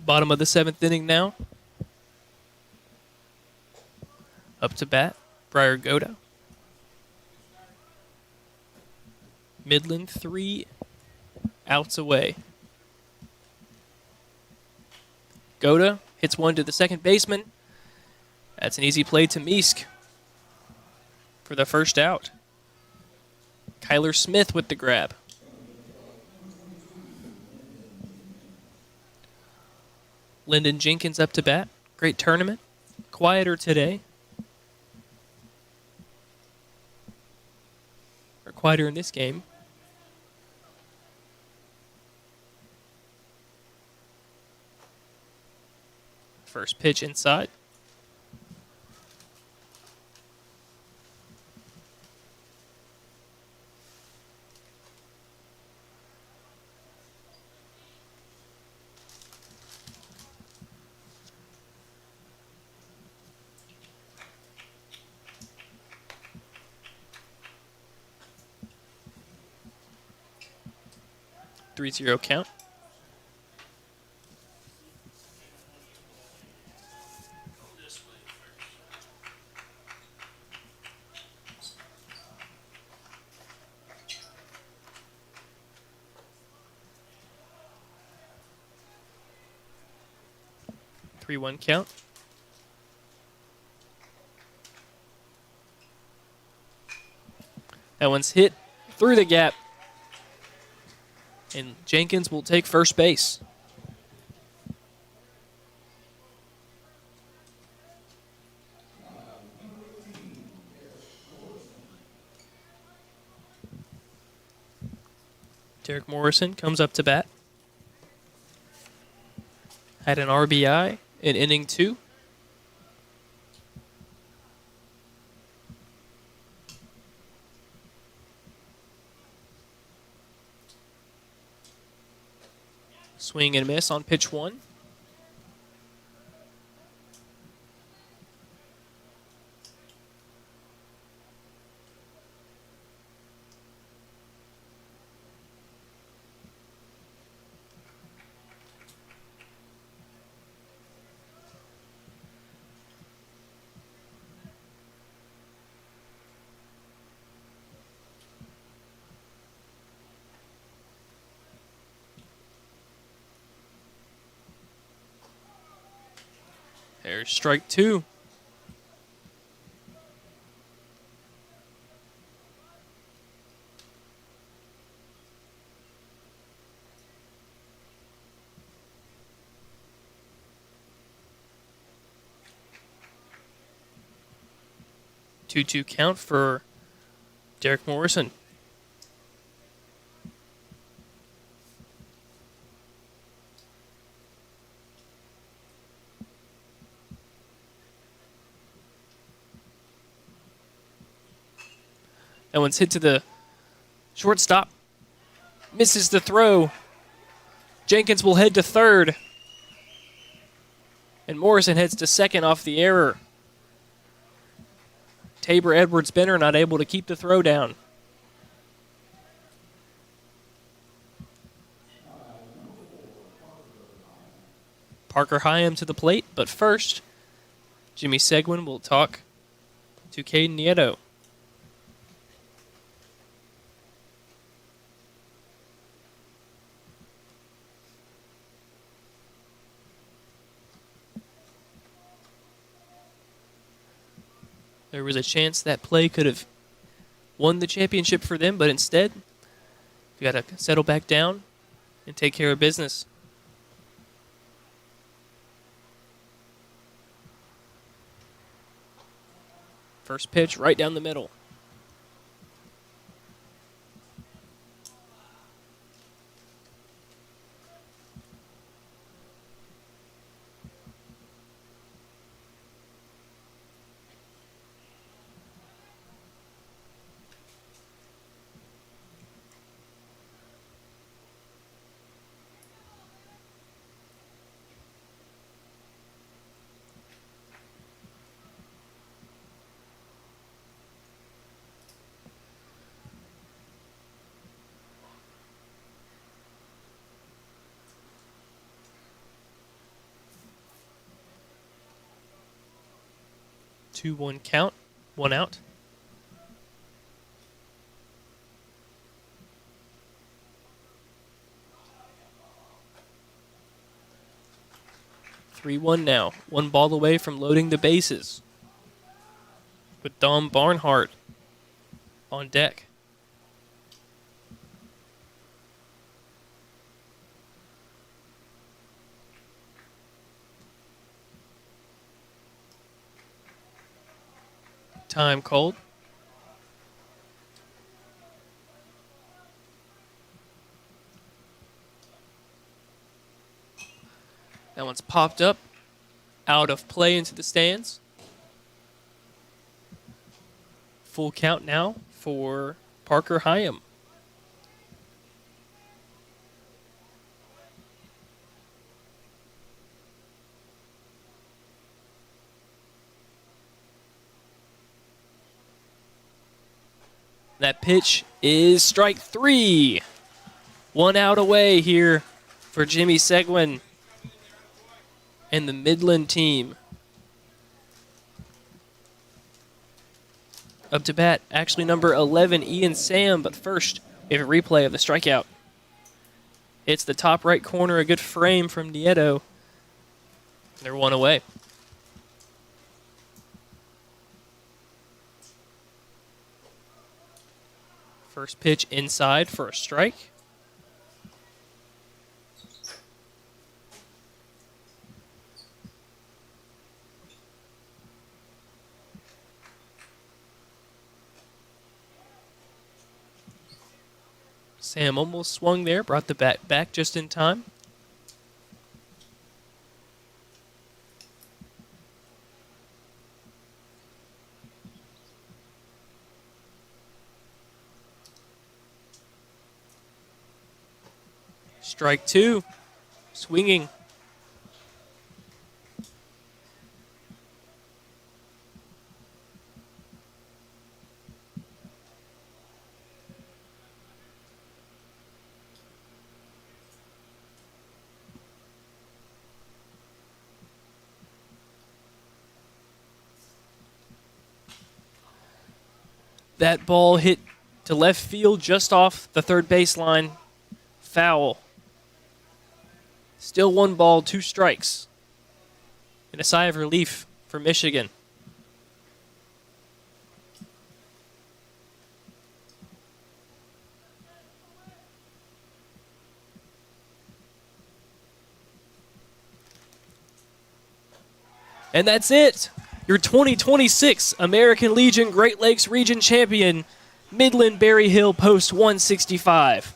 Bottom of the 7th inning now. Up to bat, Briar Goda. Midland 3 outs away. Goda hits one to the second baseman. That's an easy play to Meesk for the first out. Kyler Smith with the grab. Lyndon Jenkins up to bat. Great tournament. Quieter today. Or quieter in this game. First pitch inside. Three zero count.
This way first.
3-1 count. That one's hit through the gap. And Jenkins will take first base. Derek Morrison comes up to bat. Had an RBI in inning 2. Swing and miss on pitch 1. There's strike 2. Two-two count for Derek Morrison. That one's hit to the shortstop. Misses the throw. Jenkins will head to third. And Morrison heads to second off the error. Tabor Edwards Benner not able to keep the throw down. Parker Hyam to the plate, but first, Jimmy Seguin will talk to Caden Nieto. There was a chance that play could have won the championship for them, but instead, we got to settle back down and take care of business. First pitch right down the middle. 2-1 count. 1 out. Three-one now. One ball away from loading the bases. With Dom Barnhart on deck. Time called. That one's popped up. Out of play into the stands. Full count now for Parker Hyam. That pitch is strike 3. 1 out away here for Jimmy Seguin and the Midland team. Up to bat, actually number 11, Ian Sam, but first, we have a replay of the strikeout. It's the top right corner, a good frame from Nieto. They're 1 away. First pitch inside for a strike. Sam almost swung there, brought the bat back just in time. Strike 2, swinging. That ball hit to left field just off the third baseline. Foul. Still 1 ball, 2 strikes. And a sigh of relief for Michigan. And that's it. Your 2026 American Legion Great Lakes Region Champion, Midland Berry Hill Post 165.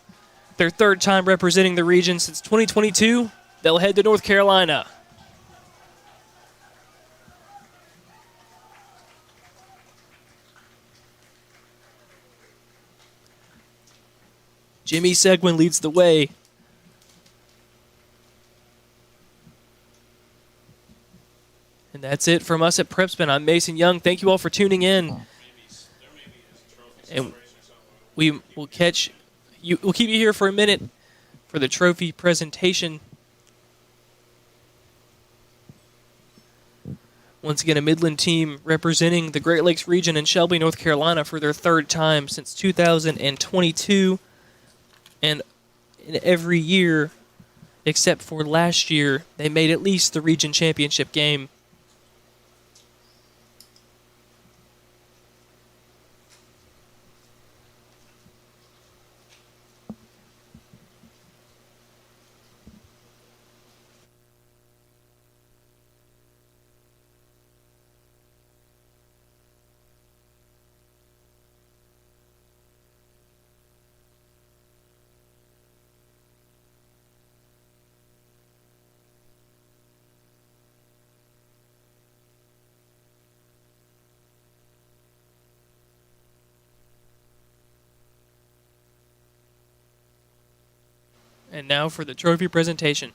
Their 3rd time representing the region since 2022. They'll head to North Carolina. Jimmy Seguin leads the way. And that's it from us at PrepSpin. I'm Mason Young. Thank you all for tuning in. And we will catch you. We'll keep you here for a minute for the trophy presentation. Once again, a Midland team representing the Great Lakes region in Shelby, North Carolina for their 3rd time since 2022. And in every year, except for last year, they made at least the region championship game. And now for the trophy presentation.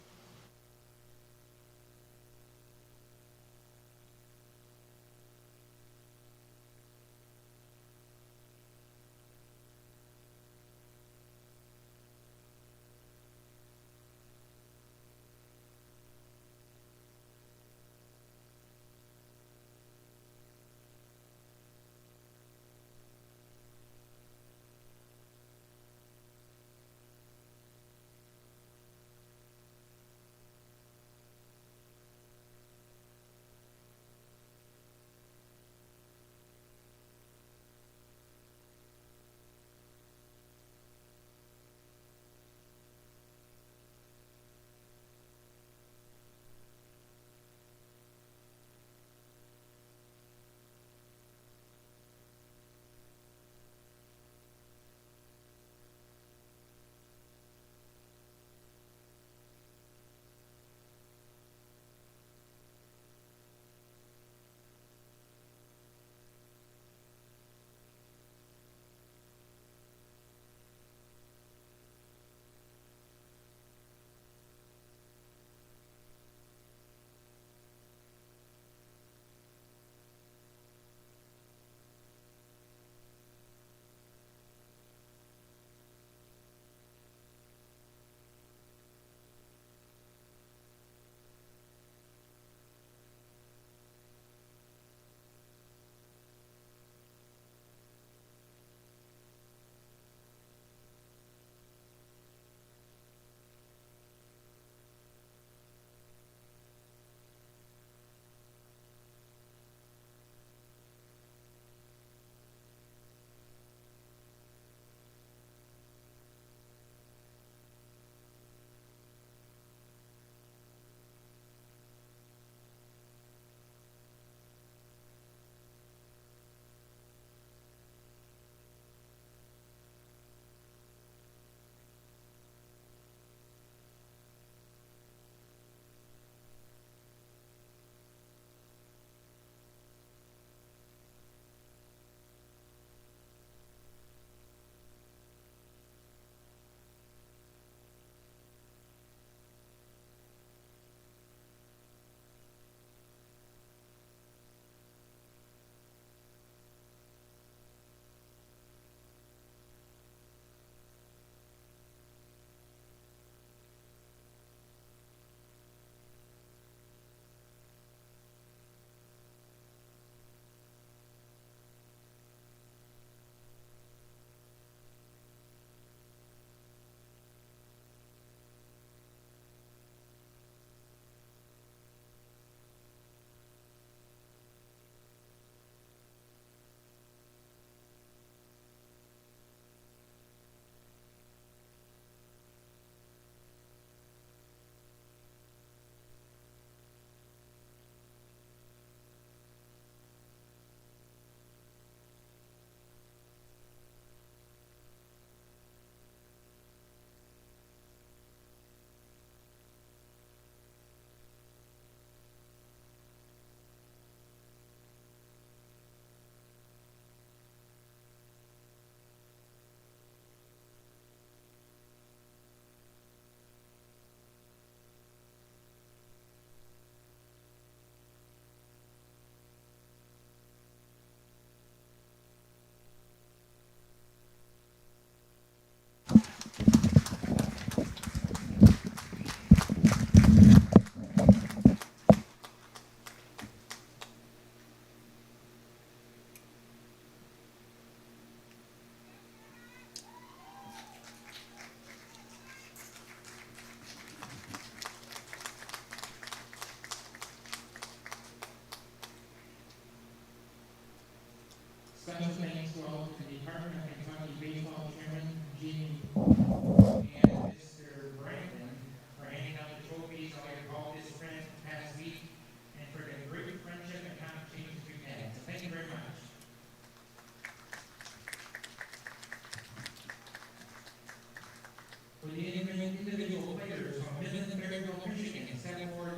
For the individual players from Midland, Fayetteville, Michigan, 7 4